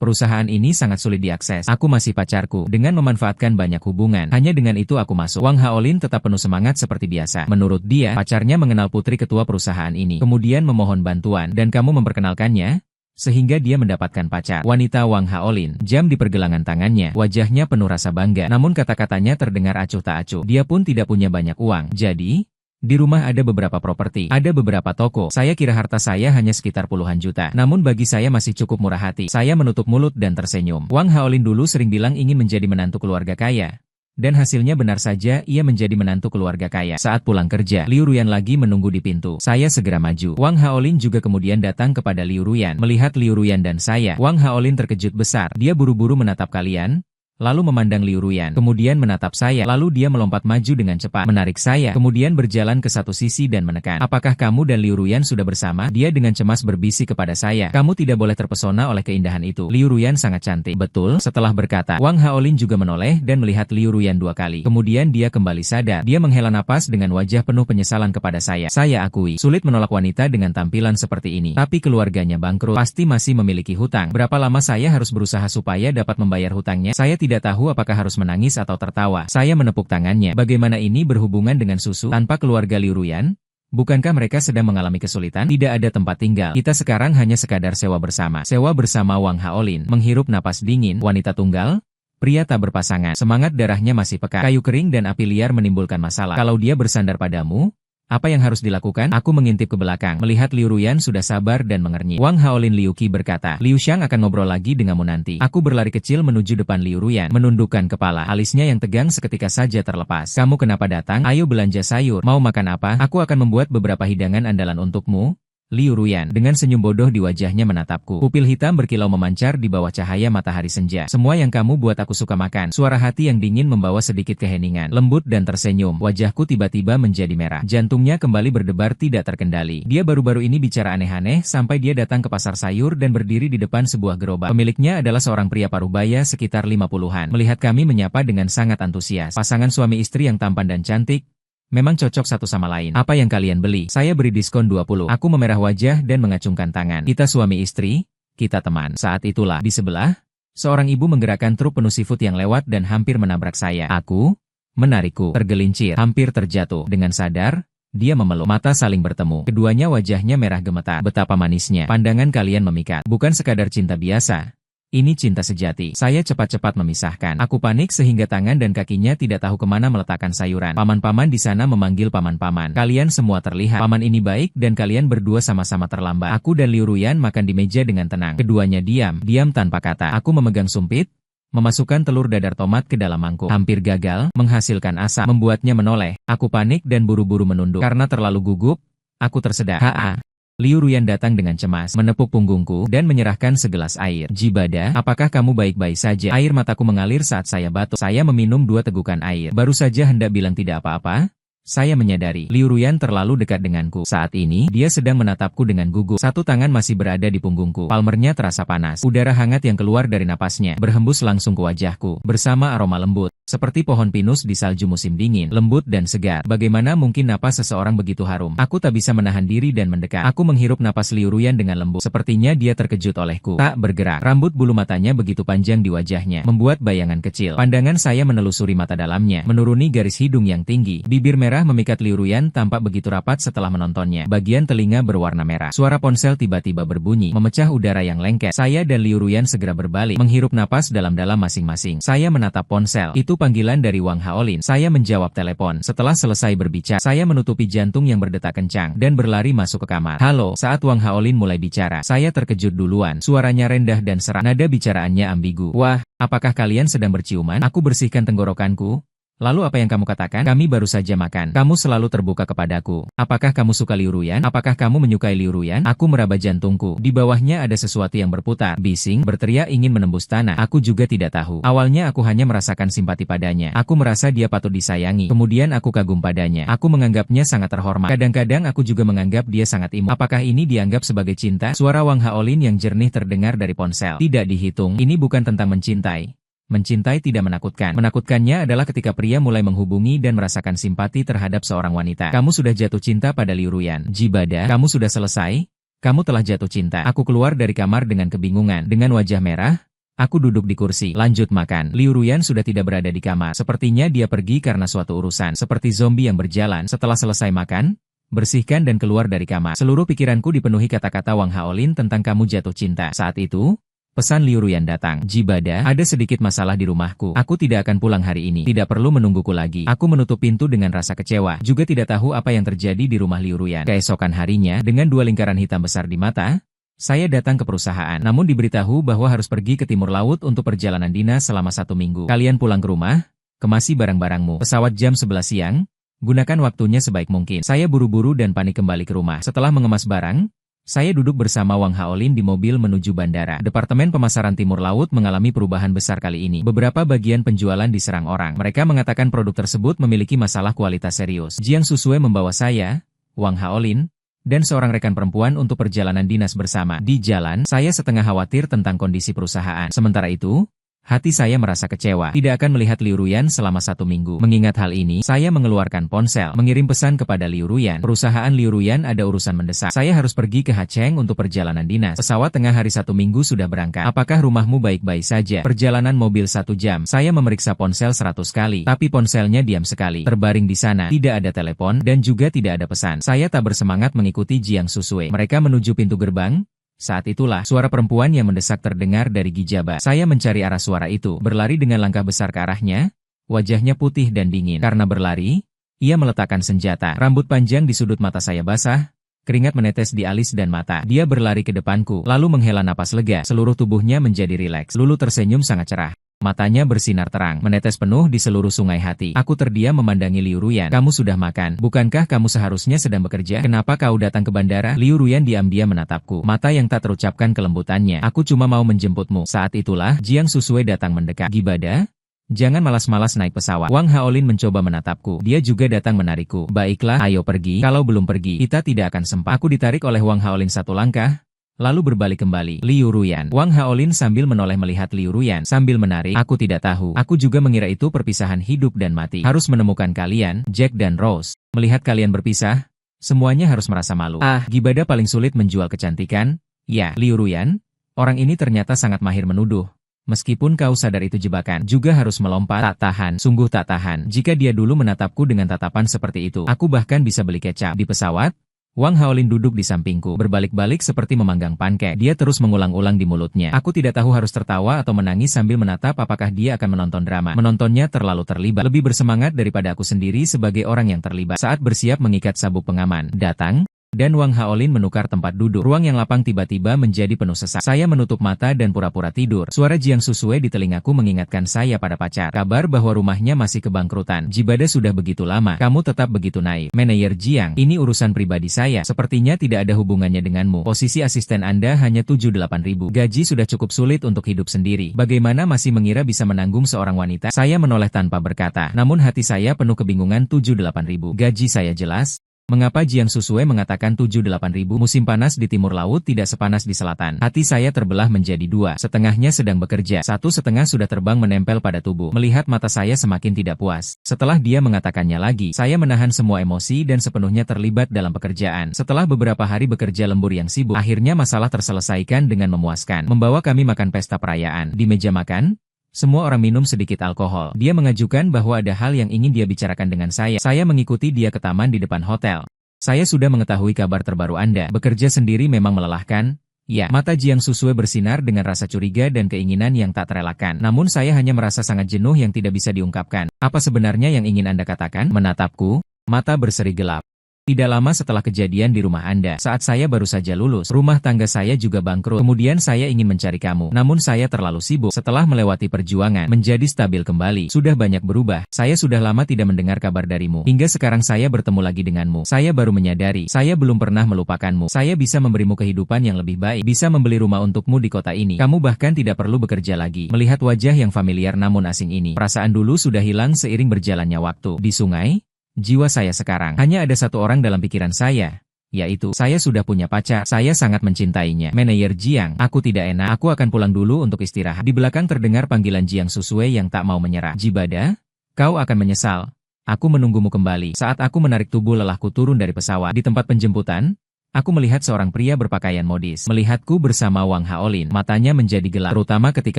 Perusahaan ini sangat sulit diakses. Aku masih pacarku. Dengan memanfaatkan banyak hubungan, hanya dengan itu aku masuk. Wang Haolin tetap penuh semangat seperti biasa. Menurut dia, pacarnya mengenal putri ketua perusahaan ini, kemudian memohon bantuan, dan kamu memperkenalkannya, sehingga dia mendapatkan pacar. Wanita Wang Haolin, jam di pergelangan tangannya, wajahnya penuh rasa bangga, namun kata-katanya terdengar acuh tak acuh. Dia pun tidak punya banyak uang. Jadi, di rumah ada beberapa properti, ada beberapa toko. Saya kira harta saya hanya sekitar puluhan juta. Namun bagi saya masih cukup murah hati. Saya menutup mulut dan tersenyum. Wang Haolin dulu sering bilang ingin menjadi menantu keluarga kaya. Dan hasilnya benar saja, ia menjadi menantu keluarga kaya. Saat pulang kerja, Liu Ruyan lagi menunggu di pintu. Saya segera maju. Wang Haolin juga kemudian datang kepada Liu Ruyan. Melihat Liu Ruyan dan saya, Wang Haolin terkejut besar. Dia buru-buru menatap kalian, lalu memandang Liu Ruyan, kemudian menatap saya, lalu dia melompat maju dengan cepat, menarik saya, kemudian berjalan ke satu sisi dan menekan. Apakah kamu dan Liu Ruyan sudah bersama? Dia dengan cemas berbisik kepada saya. Kamu tidak boleh terpesona oleh keindahan itu. Liu Ruyan sangat cantik. Betul, setelah berkata, Wang Haolin juga menoleh dan melihat Liu Ruyan 2 kali. Kemudian dia kembali sadar. Dia menghela napas dengan wajah penuh penyesalan kepada saya. Saya akui, sulit menolak wanita dengan tampilan seperti ini. Tapi keluarganya bangkrut, pasti masih memiliki hutang. Berapa lama saya harus berusaha supaya dapat membayar hutangnya? Saya tidak tahu apakah harus menangis atau tertawa. Saya menepuk tangannya. Bagaimana ini berhubungan dengan susu? Tanpa keluarga Liu Ruyan? Bukankah mereka sedang mengalami kesulitan? Tidak ada tempat tinggal. Kita sekarang hanya sekadar sewa bersama. Sewa bersama Wang Haolin. Menghirup napas dingin. Wanita tunggal? Pria tak berpasangan. Semangat darahnya masih pekat. Kayu kering dan api liar menimbulkan masalah. Kalau dia bersandar padamu, apa yang harus dilakukan? Aku mengintip ke belakang, melihat Liu Ruyan sudah sabar dan mengernyit. Wang Haolin Liu Qi berkata, Liu Xiang akan ngobrol lagi denganmu nanti. Aku berlari kecil menuju depan Liu Ruyan, menundukkan kepala. Alisnya yang tegang seketika saja terlepas. Kamu kenapa datang? Ayo belanja sayur. Mau makan apa? Aku akan membuat beberapa hidangan andalan untukmu. Liu Ruyan dengan senyum bodoh di wajahnya menatapku. Pupil hitam berkilau memancar di bawah cahaya matahari senja. Semua yang kamu buat aku suka makan. Suara hati yang dingin membawa sedikit keheningan. Lembut dan tersenyum. Wajahku tiba-tiba menjadi merah. Jantungnya kembali berdebar tidak terkendali. Dia baru-baru ini bicara aneh-aneh sampai dia datang ke pasar sayur dan berdiri di depan sebuah gerobak. Pemiliknya adalah seorang pria parubaya sekitar 50-an. Melihat kami menyapa dengan sangat antusias. Pasangan suami istri yang tampan dan cantik. Memang cocok satu sama lain. Apa yang kalian beli? Saya beri diskon 20. Aku memerah wajah dan mengacungkan tangan. Kita suami istri, kita teman. Saat itulah, di sebelah, seorang ibu menggerakkan truk penuh seafood yang lewat dan hampir menabrak saya. Aku menarikku, tergelincir, hampir terjatuh. Dengan sadar, dia memeluk. Mata saling bertemu. Keduanya wajahnya merah gemetar. Betapa manisnya. Pandangan kalian memikat. Bukan sekadar cinta biasa. Ini cinta sejati. Saya cepat-cepat memisahkan. Aku panik sehingga tangan dan kakinya tidak tahu kemana meletakkan sayuran. Paman-paman di sana memanggil paman-paman. Kalian semua terlihat. Paman ini baik dan kalian berdua sama-sama terlambat. Aku dan Liu Ruyan makan di meja dengan tenang. Keduanya diam tanpa kata. Aku memegang sumpit. memasukkan telur dadar tomat ke dalam mangkuk. Hampir gagal, menghasilkan asap, membuatnya menoleh. Aku panik dan buru-buru menunduk. Karena terlalu gugup, aku tersedak. Haa. Liu Ruyan datang dengan cemas, menepuk punggungku, dan menyerahkan segelas air. Jibada, apakah kamu baik-baik saja? Air mataku mengalir saat saya batuk. Saya meminum 2 tegukan air. Baru saja hendak bilang tidak apa-apa. Saya menyadari, Liu Ruyan terlalu dekat denganku. Saat ini, dia sedang menatapku dengan gugup. Satu tangan masih berada di punggungku. Palmernya terasa panas. Udara hangat yang keluar dari napasnya, berhembus langsung ke wajahku, bersama aroma lembut. Seperti pohon pinus di salju musim dingin, lembut dan segar. Bagaimana mungkin napas seseorang begitu harum? Aku tak bisa menahan diri dan mendekat. Aku menghirup napas Liu Ruyan dengan lembut. Sepertinya dia terkejut olehku. Tak bergerak. Rambut bulu matanya begitu panjang di wajahnya, membuat bayangan kecil. Pandangan saya menelusuri mata dalamnya, menuruni garis hidung yang tinggi. Bibir merah memikat Liu Ruyan tampak begitu rapat setelah menontonnya. Bagian telinga berwarna merah. Suara ponsel tiba-tiba berbunyi, memecah udara yang lengket. Saya dan Liu Ruyan segera berbalik, menghirup napas dalam-dalam masing-masing. Saya menatap ponsel. Itu panggilan dari Wang Haolin. Saya menjawab telepon. Setelah selesai berbicara, saya menutupi jantung yang berdetak kencang dan berlari masuk ke kamar. Halo, saat Wang Haolin mulai bicara, saya terkejut duluan. Suaranya rendah dan serak. Nada bicaraannya ambigu. Wah, apakah kalian sedang berciuman? Aku bersihkan tenggorokanku. Lalu apa yang kamu katakan? Kami baru saja makan. Kamu selalu terbuka kepadaku. Apakah kamu suka Liu Ruyan? Apakah kamu menyukai Liu Ruyan? Aku meraba jantungku. Di bawahnya ada sesuatu yang berputar. Bising, berteriak ingin menembus tanah. Aku juga tidak tahu. Awalnya aku hanya merasakan simpati padanya. Aku merasa dia patut disayangi. Kemudian aku kagum padanya. Aku menganggapnya sangat terhormat. Kadang-kadang aku juga menganggap dia sangat imut. Apakah ini dianggap sebagai cinta? Suara Wang Haolin yang jernih terdengar dari ponsel. Tidak dihitung. Ini bukan tentang mencintai. Mencintai tidak menakutkan. Menakutkannya adalah ketika pria mulai menghubungi dan merasakan simpati terhadap seorang wanita. Kamu sudah jatuh cinta pada Liu Ruyan. Jibada, kamu sudah selesai? Kamu telah jatuh cinta. Aku keluar dari kamar dengan kebingungan. Dengan wajah merah, aku duduk di kursi. Lanjut makan. Liu Ruyan sudah tidak berada di kamar. Sepertinya dia pergi karena suatu urusan. Seperti zombie yang berjalan. Setelah selesai makan, bersihkan dan keluar dari kamar. Seluruh pikiranku dipenuhi kata-kata Wang Haolin tentang kamu jatuh cinta. Saat itu, pesan Liu Ruyan datang. Jibada, ada sedikit masalah di rumahku. Aku tidak akan pulang hari ini. Tidak perlu menungguku lagi. Aku menutup pintu dengan rasa kecewa. Juga tidak tahu apa yang terjadi di rumah Liu Ruyan. Keesokan harinya, dengan 2 lingkaran hitam besar di mata, saya datang ke perusahaan. Namun diberitahu bahwa harus pergi ke timur laut untuk perjalanan dinas selama 1 minggu. Kalian pulang ke rumah, kemasi barang-barangmu. Pesawat jam 11 siang. Gunakan waktunya sebaik mungkin. Saya buru-buru dan panik kembali ke rumah. Setelah mengemas barang, saya duduk bersama Wang Haolin di mobil menuju bandara. Departemen Pemasaran Timur Laut mengalami perubahan besar kali ini. Beberapa bagian penjualan diserang orang. Mereka mengatakan produk tersebut memiliki masalah kualitas serius. Jiang Susue membawa saya, Wang Haolin, dan seorang rekan perempuan untuk perjalanan dinas bersama. Di jalan, saya setengah khawatir tentang kondisi perusahaan. Sementara itu, hati saya merasa kecewa. Tidak akan melihat Liu Ruyan selama 1 minggu. Mengingat hal ini, saya mengeluarkan ponsel, mengirim pesan kepada Liu Ruyan. Perusahaan Liu Ruyan ada urusan mendesak. Saya harus pergi ke Hacheng untuk perjalanan dinas. Pesawat tengah hari 1 minggu sudah berangkat. Apakah rumahmu baik-baik saja? Perjalanan mobil 1 jam. Saya memeriksa ponsel 100 kali, tapi ponselnya diam sekali. Terbaring di sana, tidak ada telepon, dan juga tidak ada pesan. Saya tak bersemangat mengikuti Jiang Susue. Mereka menuju pintu gerbang. Saat itulah, suara perempuan yang mendesak terdengar dari Gijaba. Saya mencari arah suara itu, berlari dengan langkah besar ke arahnya. Wajahnya putih dan dingin. Karena berlari, ia meletakkan senjata. Rambut panjang di sudut mata saya basah. Keringat menetes di alis dan mata. Dia berlari ke depanku, lalu menghela napas lega. Seluruh tubuhnya menjadi rileks. Lulu tersenyum sangat cerah. Matanya bersinar terang, menetes penuh di seluruh sungai hati. Aku terdiam memandangi Liu Ruyan. Kamu sudah makan. Bukankah kamu seharusnya sedang bekerja? Kenapa kau datang ke bandara? Liu Ruyan diam-diam menatapku. Mata yang tak terucapkan kelembutannya. Aku cuma mau menjemputmu. Saat itulah, Jiang Susue datang mendekat. Gibada? Jangan malas-malas naik pesawat. Wang Haolin mencoba menatapku. Dia juga datang menarikku. Baiklah, ayo pergi. Kalau belum pergi, kita tidak akan sempat. Aku ditarik oleh Wang Haolin 1 langkah. Lalu berbalik kembali. Liu Ruyan. Wang Haolin sambil menoleh melihat Liu Ruyan. Sambil menarik, aku tidak tahu. Aku juga mengira itu perpisahan hidup dan mati. Harus menemukan kalian, Jack dan Rose. Melihat kalian berpisah, semuanya harus merasa malu. Gibada paling sulit menjual kecantikan. Ya, Liu Ruyan. Orang ini ternyata sangat mahir menuduh. Meskipun kau sadar itu jebakan, juga harus melompat. Tak tahan, sungguh tak tahan. Jika dia dulu menatapku dengan tatapan seperti itu, aku bahkan bisa beli kecap. Di pesawat, Wang Haolin duduk di sampingku, berbalik-balik seperti memanggang pankek. Dia terus mengulang-ulang di mulutnya. Aku tidak tahu harus tertawa atau menangis sambil menatap apakah dia akan menonton drama. Menontonnya terlalu terlibat. Lebih bersemangat daripada aku sendiri sebagai orang yang terlibat. Saat bersiap mengikat sabuk pengaman, datang. Dan Wang Haolin menukar tempat duduk. Ruang yang lapang tiba-tiba menjadi penuh sesak. Saya menutup mata dan pura-pura tidur. Suara Jiang Susue di telingaku mengingatkan saya pada pacar. Kabar bahwa rumahnya masih kebangkrutan. Jibada sudah begitu lama. Kamu tetap begitu naif. Manajer Jiang, ini urusan pribadi saya. Sepertinya tidak ada hubungannya denganmu. Posisi asisten Anda hanya 7-8 ribu. Gaji sudah cukup sulit untuk hidup sendiri. Bagaimana masih mengira bisa menanggung seorang wanita? Saya menoleh tanpa berkata. Namun hati saya penuh kebingungan. 7-8 ribu. Gaji saya jelas. Mengapa Jiang Susue mengatakan 7-8 ribu? Musim panas di timur laut tidak sepanas di selatan. Hati saya terbelah menjadi dua. Setengahnya sedang bekerja. Satu setengah sudah terbang menempel pada tubuh. Melihat mata saya semakin tidak puas. Setelah dia mengatakannya lagi, saya menahan semua emosi dan sepenuhnya terlibat dalam pekerjaan. Setelah beberapa hari bekerja lembur yang sibuk, akhirnya masalah terselesaikan dengan memuaskan. Membawa kami makan pesta perayaan. Di meja makan, semua orang minum sedikit alkohol. Dia mengajukan bahwa ada hal yang ingin dia bicarakan dengan saya. Saya mengikuti dia ke taman di depan hotel. Saya sudah mengetahui kabar terbaru Anda. Bekerja sendiri memang melelahkan. Ya, mata Jiang Susue bersinar dengan rasa curiga dan keinginan yang tak terelakkan. Namun saya hanya merasa sangat jenuh yang tidak bisa diungkapkan. Apa sebenarnya yang ingin Anda katakan? Menatapku, mata berseri gelap. Tidak lama setelah kejadian di rumah Anda, saat saya baru saja lulus, rumah tangga saya juga bangkrut. Kemudian saya ingin mencari kamu. Namun saya terlalu sibuk. Setelah melewati perjuangan, menjadi stabil kembali. Sudah banyak berubah. Saya sudah lama tidak mendengar kabar darimu. Hingga sekarang saya bertemu lagi denganmu. Saya baru menyadari, saya belum pernah melupakanmu. Saya bisa memberimu kehidupan yang lebih baik. Bisa membeli rumah untukmu di kota ini. Kamu bahkan tidak perlu bekerja lagi. Melihat wajah yang familiar namun asing ini, perasaan dulu sudah hilang seiring berjalannya waktu. Di sungai, jiwa saya sekarang hanya ada satu orang dalam pikiran saya, yaitu saya sudah punya pacar. Saya sangat mencintainya. Manajer Jiang, aku tidak enak. Aku akan pulang dulu untuk istirahat. Di belakang terdengar panggilan Jiang Susue yang tak mau menyerah. Jibada, kau akan menyesal. Aku menunggumu kembali. Saat aku menarik tubuh lelahku turun dari pesawat di tempat penjemputan, aku melihat seorang pria berpakaian modis. Melihatku bersama Wang Haolin, matanya menjadi gelap, terutama ketika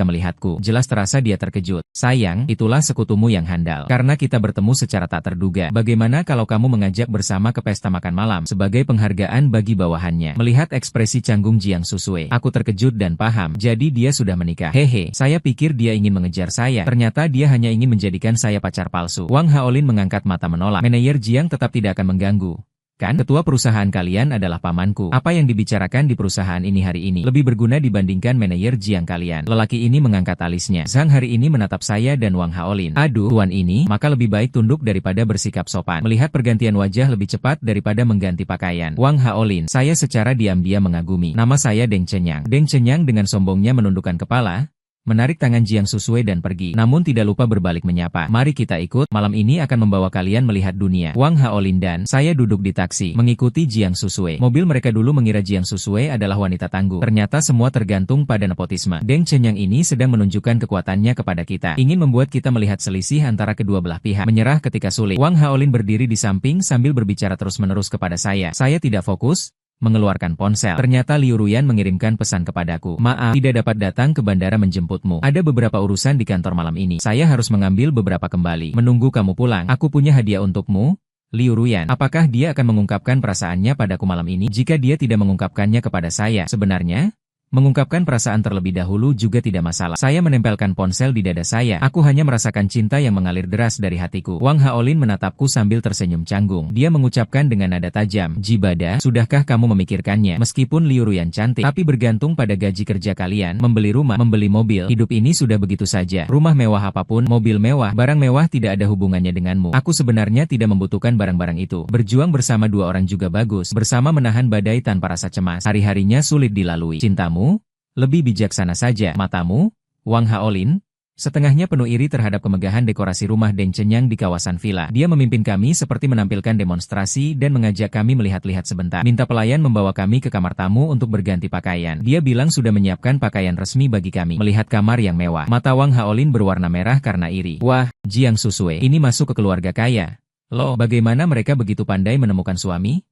melihatku. Jelas terasa dia terkejut. Sayang, itulah sekutumu yang handal. Karena kita bertemu secara tak terduga. Bagaimana kalau kamu mengajak bersama ke pesta makan malam sebagai penghargaan bagi bawahannya? Melihat ekspresi canggung Jiang Susue, aku terkejut dan paham. Jadi dia sudah menikah. Hehe, saya pikir dia ingin mengejar saya. Ternyata dia hanya ingin menjadikan saya pacar palsu. Wang Haolin mengangkat mata menolak. Manajer Jiang tetap tidak akan mengganggu. Kan, ketua perusahaan kalian adalah pamanku. Apa yang dibicarakan di perusahaan ini hari ini lebih berguna dibandingkan manajer Jiang kalian. Lelaki ini mengangkat alisnya. Zhang hari ini menatap saya dan Wang Haolin. Aduh, tuan ini, maka lebih baik tunduk daripada bersikap sopan. Melihat pergantian wajah lebih cepat daripada mengganti pakaian. Wang Haolin, saya secara diam-diam mengagumi. Nama saya Deng Chenyang. Deng Chenyang dengan sombongnya menundukkan kepala, menarik tangan Jiang Susue dan pergi. Namun tidak lupa berbalik menyapa. Mari kita ikut, malam ini akan membawa kalian melihat dunia. Wang Haolin dan saya duduk di taksi, mengikuti Jiang Susue. Mobil mereka dulu mengira Jiang Susue adalah wanita tangguh. Ternyata semua tergantung pada nepotisme. Deng Chenyang ini sedang menunjukkan kekuatannya kepada kita. Ingin membuat kita melihat selisih antara kedua belah pihak. Menyerah ketika sulit. Wang Haolin berdiri di samping sambil berbicara terus-menerus kepada saya. Saya tidak fokus. Mengeluarkan ponsel. Ternyata Liu Ruyan mengirimkan pesan kepadaku. Maaf, tidak dapat datang ke bandara menjemputmu. Ada beberapa urusan di kantor malam ini. Saya harus mengambil beberapa kembali. Menunggu kamu pulang. Aku punya hadiah untukmu. Liu Ruyan, apakah dia akan mengungkapkan perasaannya padaku malam ini? Jika dia tidak mengungkapkannya kepada saya, sebenarnya mengungkapkan perasaan terlebih dahulu juga tidak masalah. Saya menempelkan ponsel di dada saya. Aku hanya merasakan cinta yang mengalir deras dari hatiku. Wang Haolin menatapku sambil tersenyum canggung. Dia mengucapkan dengan nada tajam, Jibada, sudahkah kamu memikirkannya? Meskipun Liu Ruyan cantik, tapi bergantung pada gaji kerja kalian. Membeli rumah, membeli mobil, hidup ini sudah begitu saja. Rumah mewah apapun, mobil mewah, barang mewah tidak ada hubungannya denganmu. Aku sebenarnya tidak membutuhkan barang-barang itu. Berjuang bersama dua orang juga bagus. Bersama menahan badai tanpa rasa cemas. Hari-harinya sulit dilalui. Cintamu lebih bijaksana saja. Matamu, Wang Haolin, setengahnya penuh iri terhadap kemegahan dekorasi rumah Deng Chenyang di kawasan villa. Dia memimpin kami seperti menampilkan demonstrasi dan mengajak kami melihat-lihat sebentar. Minta pelayan membawa kami ke kamar tamu untuk berganti pakaian. Dia bilang sudah menyiapkan pakaian resmi bagi kami. Melihat kamar yang mewah, mata Wang Haolin berwarna merah karena iri. Wah, Jiang Susue, ini masuk ke keluarga kaya. Loh, bagaimana mereka begitu pandai menemukan suami?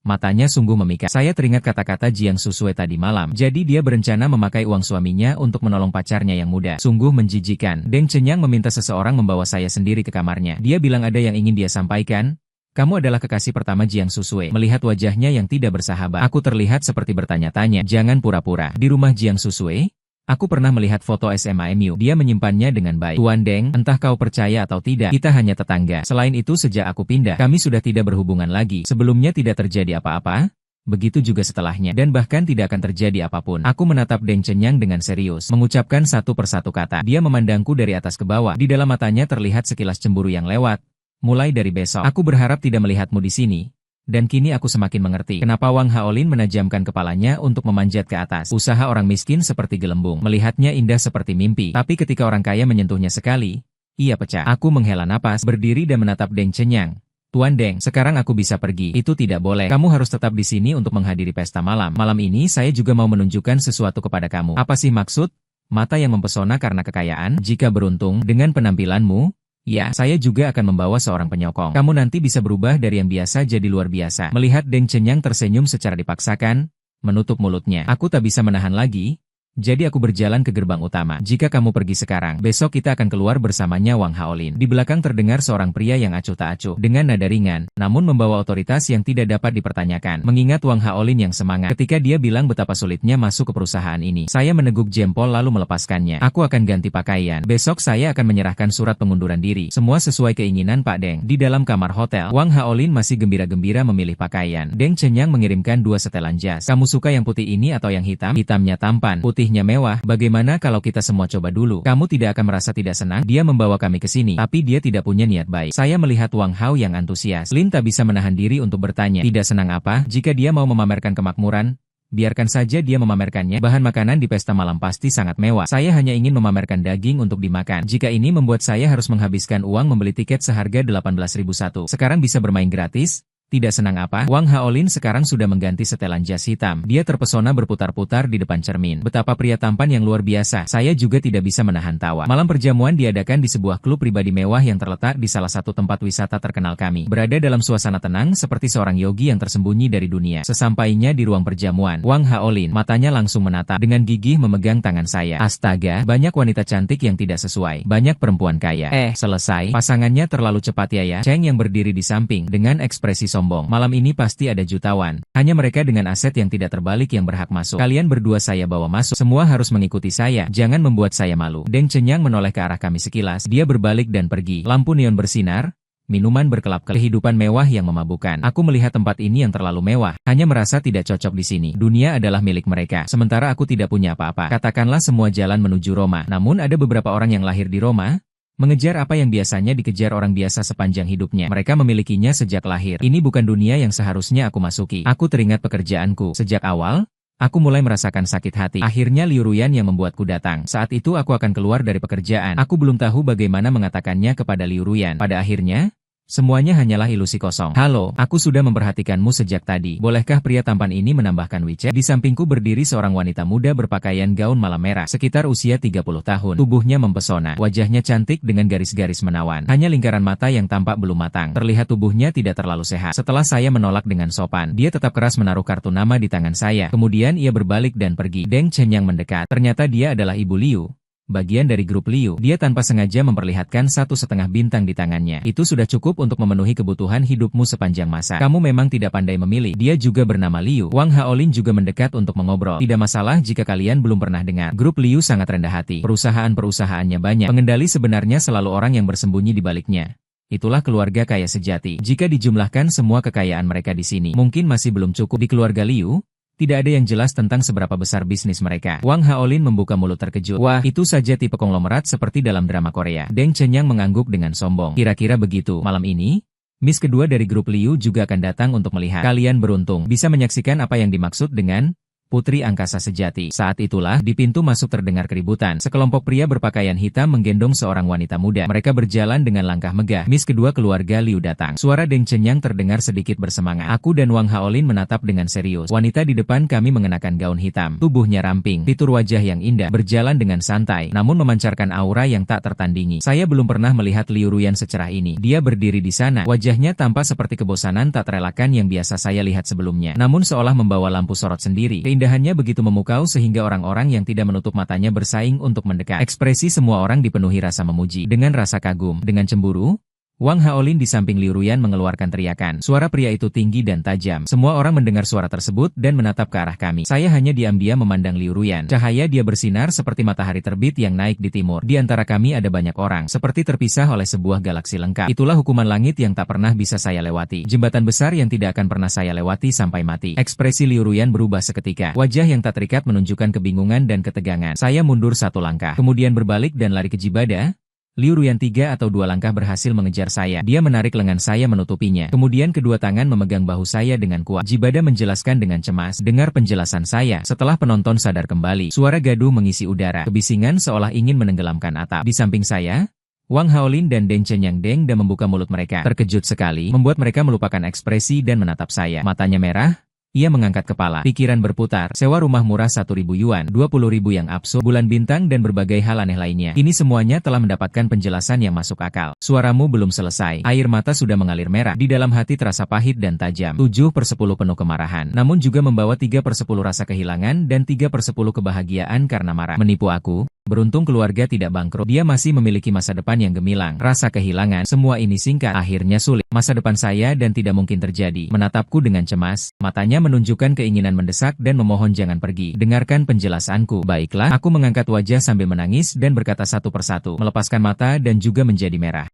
Matanya sungguh memikat. Saya teringat kata-kata Jiang Susue tadi malam. Jadi dia berencana memakai uang suaminya untuk menolong pacarnya yang muda. Sungguh menjijikan. Deng Chenyang meminta seseorang membawa saya sendiri ke kamarnya. Dia bilang ada yang ingin dia sampaikan. Kamu adalah kekasih pertama Jiang Susue. Melihat wajahnya yang tidak bersahabat, aku terlihat seperti bertanya-tanya. Jangan pura-pura. Di rumah Jiang Susue, Aku pernah melihat foto SMA MU. Dia menyimpannya dengan baik. Tuan Deng, entah kau percaya atau tidak, kita hanya tetangga. Selain itu sejak aku pindah, kami sudah tidak berhubungan lagi. Sebelumnya tidak terjadi apa-apa. Begitu juga setelahnya. Dan bahkan tidak akan terjadi apapun. Aku menatap Deng Cenyang dengan serius, mengucapkan satu persatu kata. Dia memandangku dari atas ke bawah. Di dalam matanya terlihat sekilas cemburu yang lewat. Mulai dari besok, aku berharap tidak melihatmu di sini. Dan kini aku semakin mengerti kenapa Wang Haolin menajamkan kepalanya untuk memanjat ke atas. Usaha orang miskin seperti gelembung, melihatnya indah seperti mimpi. Tapi ketika orang kaya menyentuhnya sekali, ia pecah. Aku menghela napas, berdiri dan menatap Deng Cenyang. Tuan Deng, sekarang aku bisa pergi. Itu tidak boleh. Kamu harus tetap di sini untuk menghadiri pesta malam. Malam ini saya juga mau menunjukkan sesuatu kepada kamu. Apa sih maksud? Mata yang mempesona karena kekayaan? Jika beruntung dengan penampilanmu, ya, saya juga akan membawa seorang penyokong. Kamu nanti bisa berubah dari yang biasa jadi luar biasa. Melihat Deng Cenyang tersenyum secara dipaksakan, menutup mulutnya. Aku tak bisa menahan lagi. Jadi aku berjalan ke gerbang utama. Jika kamu pergi sekarang, besok kita akan keluar bersamanya Wang Haolin. Di belakang terdengar seorang pria yang acuh tak acuh, dengan nada ringan, namun membawa otoritas yang tidak dapat dipertanyakan. Mengingat Wang Haolin yang semangat ketika dia bilang betapa sulitnya masuk ke perusahaan ini. Saya meneguk jempol lalu melepaskannya. Aku akan ganti pakaian. Besok saya akan menyerahkan surat pengunduran diri. Semua sesuai keinginan Pak Deng. Di dalam kamar hotel, Wang Haolin masih gembira-gembira memilih pakaian. Deng Cenyang mengirimkan 2 setelan jas. Kamu suka yang putih ini atau yang hitam? Hitamnya tampan, putihnya mewah. Bagaimana kalau kita semua coba dulu? Kamu tidak akan merasa tidak senang? Dia membawa kami ke sini, tapi dia tidak punya niat baik. Saya melihat Wang Hao yang antusias. Lin tak bisa menahan diri untuk bertanya, tidak senang apa? Jika dia mau memamerkan kemakmuran, biarkan saja dia memamerkannya. Bahan makanan di pesta malam pasti sangat mewah. Saya hanya ingin memamerkan daging untuk dimakan. Jika ini membuat saya harus menghabiskan uang membeli tiket seharga 18.001, sekarang bisa bermain gratis? Tidak senang apa? Wang Haolin sekarang sudah mengganti setelan jas hitam. Dia terpesona berputar-putar di depan cermin. Betapa pria tampan yang luar biasa. Saya juga tidak bisa menahan tawa. Malam perjamuan diadakan di sebuah klub pribadi mewah yang terletak di salah satu tempat wisata terkenal kami. Berada dalam suasana tenang seperti seorang yogi yang tersembunyi dari dunia. Sesampainya di ruang perjamuan, Wang Haolin matanya langsung menatap, dengan gigih memegang tangan saya. Astaga, banyak wanita cantik yang tidak sesuai. Banyak perempuan kaya. Selesai. Pasangannya terlalu cepat ya. Cheng yang berdiri di samping dengan ekspresi sombong. Malam ini pasti ada jutawan. Hanya mereka dengan aset yang tidak terbalik yang berhak masuk. Kalian berdua saya bawa masuk. Semua harus mengikuti saya. Jangan membuat saya malu. Deng Cenyang menoleh ke arah kami sekilas. Dia berbalik dan pergi. Lampu neon bersinar. Minuman berkelap-kelip. Kehidupan mewah yang memabukkan. Aku melihat tempat ini yang terlalu mewah. Hanya merasa tidak cocok di sini. Dunia adalah milik mereka. Sementara aku tidak punya apa-apa. Katakanlah semua jalan menuju Roma. Namun ada beberapa orang yang lahir di Roma, mengejar apa yang biasanya dikejar orang biasa sepanjang hidupnya. Mereka memilikinya sejak lahir. Ini bukan dunia yang seharusnya aku masuki. Aku teringat pekerjaanku. Sejak awal, aku mulai merasakan sakit hati. Akhirnya Liu Ruyan yang membuatku datang. Saat itu aku akan keluar dari pekerjaan. Aku belum tahu bagaimana mengatakannya kepada Liu Ruyan. Pada akhirnya, semuanya hanyalah ilusi kosong. Halo, aku sudah memperhatikanmu sejak tadi. Bolehkah pria tampan ini menambahkan WeChat? Di sampingku berdiri seorang wanita muda berpakaian gaun malam merah, sekitar usia 30 tahun. Tubuhnya mempesona, wajahnya cantik dengan garis-garis menawan. Hanya lingkaran mata yang tampak belum matang. Terlihat tubuhnya tidak terlalu sehat. Setelah saya menolak dengan sopan, dia tetap keras menaruh kartu nama di tangan saya. Kemudian ia berbalik dan pergi. Deng Cenyang mendekat. Ternyata dia adalah Ibu Liu, bagian dari grup Liu. Dia tanpa sengaja memperlihatkan 1,5 bintang di tangannya. Itu sudah cukup untuk memenuhi kebutuhan hidupmu sepanjang masa. Kamu memang tidak pandai memilih. Dia juga bernama Liu. Wang Haolin juga mendekat untuk mengobrol. Tidak masalah jika kalian belum pernah dengar. Grup Liu sangat rendah hati. Perusahaan-perusahaannya banyak. Pengendali sebenarnya selalu orang yang bersembunyi di baliknya. Itulah keluarga kaya sejati. Jika dijumlahkan semua kekayaan mereka di sini, mungkin masih belum cukup. Di keluarga Liu, tidak ada yang jelas tentang seberapa besar bisnis mereka. Wang Haolin membuka mulut terkejut. Wah, itu saja tipe konglomerat seperti dalam drama Korea. Deng Cenyang mengangguk dengan sombong. Kira-kira begitu. Malam ini, Miss kedua dari grup Liu juga akan datang untuk melihat. Kalian beruntung bisa menyaksikan apa yang dimaksud dengan putri angkasa sejati. Saat itulah, di pintu masuk terdengar keributan. Sekelompok pria berpakaian hitam menggendong seorang wanita muda. Mereka berjalan dengan langkah megah. Miss kedua keluarga Liu datang. Suara Deng Cenyang terdengar sedikit bersemangat. Aku dan Wang Haolin menatap dengan serius. Wanita di depan kami mengenakan gaun hitam. Tubuhnya ramping, fitur wajah yang indah, berjalan dengan santai, namun memancarkan aura yang tak tertandingi. Saya belum pernah melihat Liu Ruyan secerah ini. Dia berdiri di sana. Wajahnya tampak seperti kebosanan tak terelakkan yang biasa saya lihat sebelumnya. Namun seolah membawa lampu sorot sendiri. Keindahannya begitu memukau sehingga orang-orang yang tidak menutup matanya bersaing untuk mendekat. Ekspresi semua orang dipenuhi rasa memuji, dengan rasa kagum, dengan cemburu. Wang Haolin di samping Liu Ruyan mengeluarkan teriakan. Suara pria itu tinggi dan tajam. Semua orang mendengar suara tersebut dan menatap ke arah kami. Saya hanya diam-diam memandang Liu Ruyan. Cahaya dia bersinar seperti matahari terbit yang naik di timur. Di antara kami ada banyak orang, seperti terpisah oleh sebuah galaksi lengkap. Itulah hukuman langit yang tak pernah bisa saya lewati. Jembatan besar yang tidak akan pernah saya lewati sampai mati. Ekspresi Liu Ruyan berubah seketika. Wajah yang tak terikat menunjukkan kebingungan dan ketegangan. Saya mundur satu langkah, kemudian berbalik dan lari ke Jibada. Liu Ruyan 3 atau 2 langkah berhasil mengejar saya. Dia menarik lengan saya menutupinya. Kemudian kedua tangan memegang bahu saya dengan kuat. Jibada menjelaskan dengan cemas. Dengar penjelasan saya. Setelah penonton sadar kembali, suara gaduh mengisi udara. Kebisingan seolah ingin menenggelamkan atap. Di samping saya, Wang Haolin dan Deng Chen Yang Deng dan membuka mulut mereka. Terkejut sekali, membuat mereka melupakan ekspresi dan menatap saya. Matanya merah. Ia mengangkat kepala, pikiran berputar, sewa rumah murah 1.000 yuan, 20.000 yang absurd, bulan bintang dan berbagai hal aneh lainnya. Ini semuanya telah mendapatkan penjelasan yang masuk akal. Suaramu belum selesai, air mata sudah mengalir merah, di dalam hati terasa pahit dan tajam. 7/10 penuh kemarahan, namun juga membawa 3/10 rasa kehilangan dan 3/10 kebahagiaan karena marah. Menipu aku? Beruntung keluarga tidak bangkrut, dia masih memiliki masa depan yang gemilang. Rasa kehilangan, semua ini singkat, akhirnya sulit. Masa depan saya dan tidak mungkin terjadi. Menatapku dengan cemas, matanya menunjukkan keinginan mendesak dan memohon jangan pergi. Dengarkan penjelasanku. Baiklah, aku mengangkat wajah sambil menangis dan berkata satu persatu, melepaskan mata dan juga menjadi merah.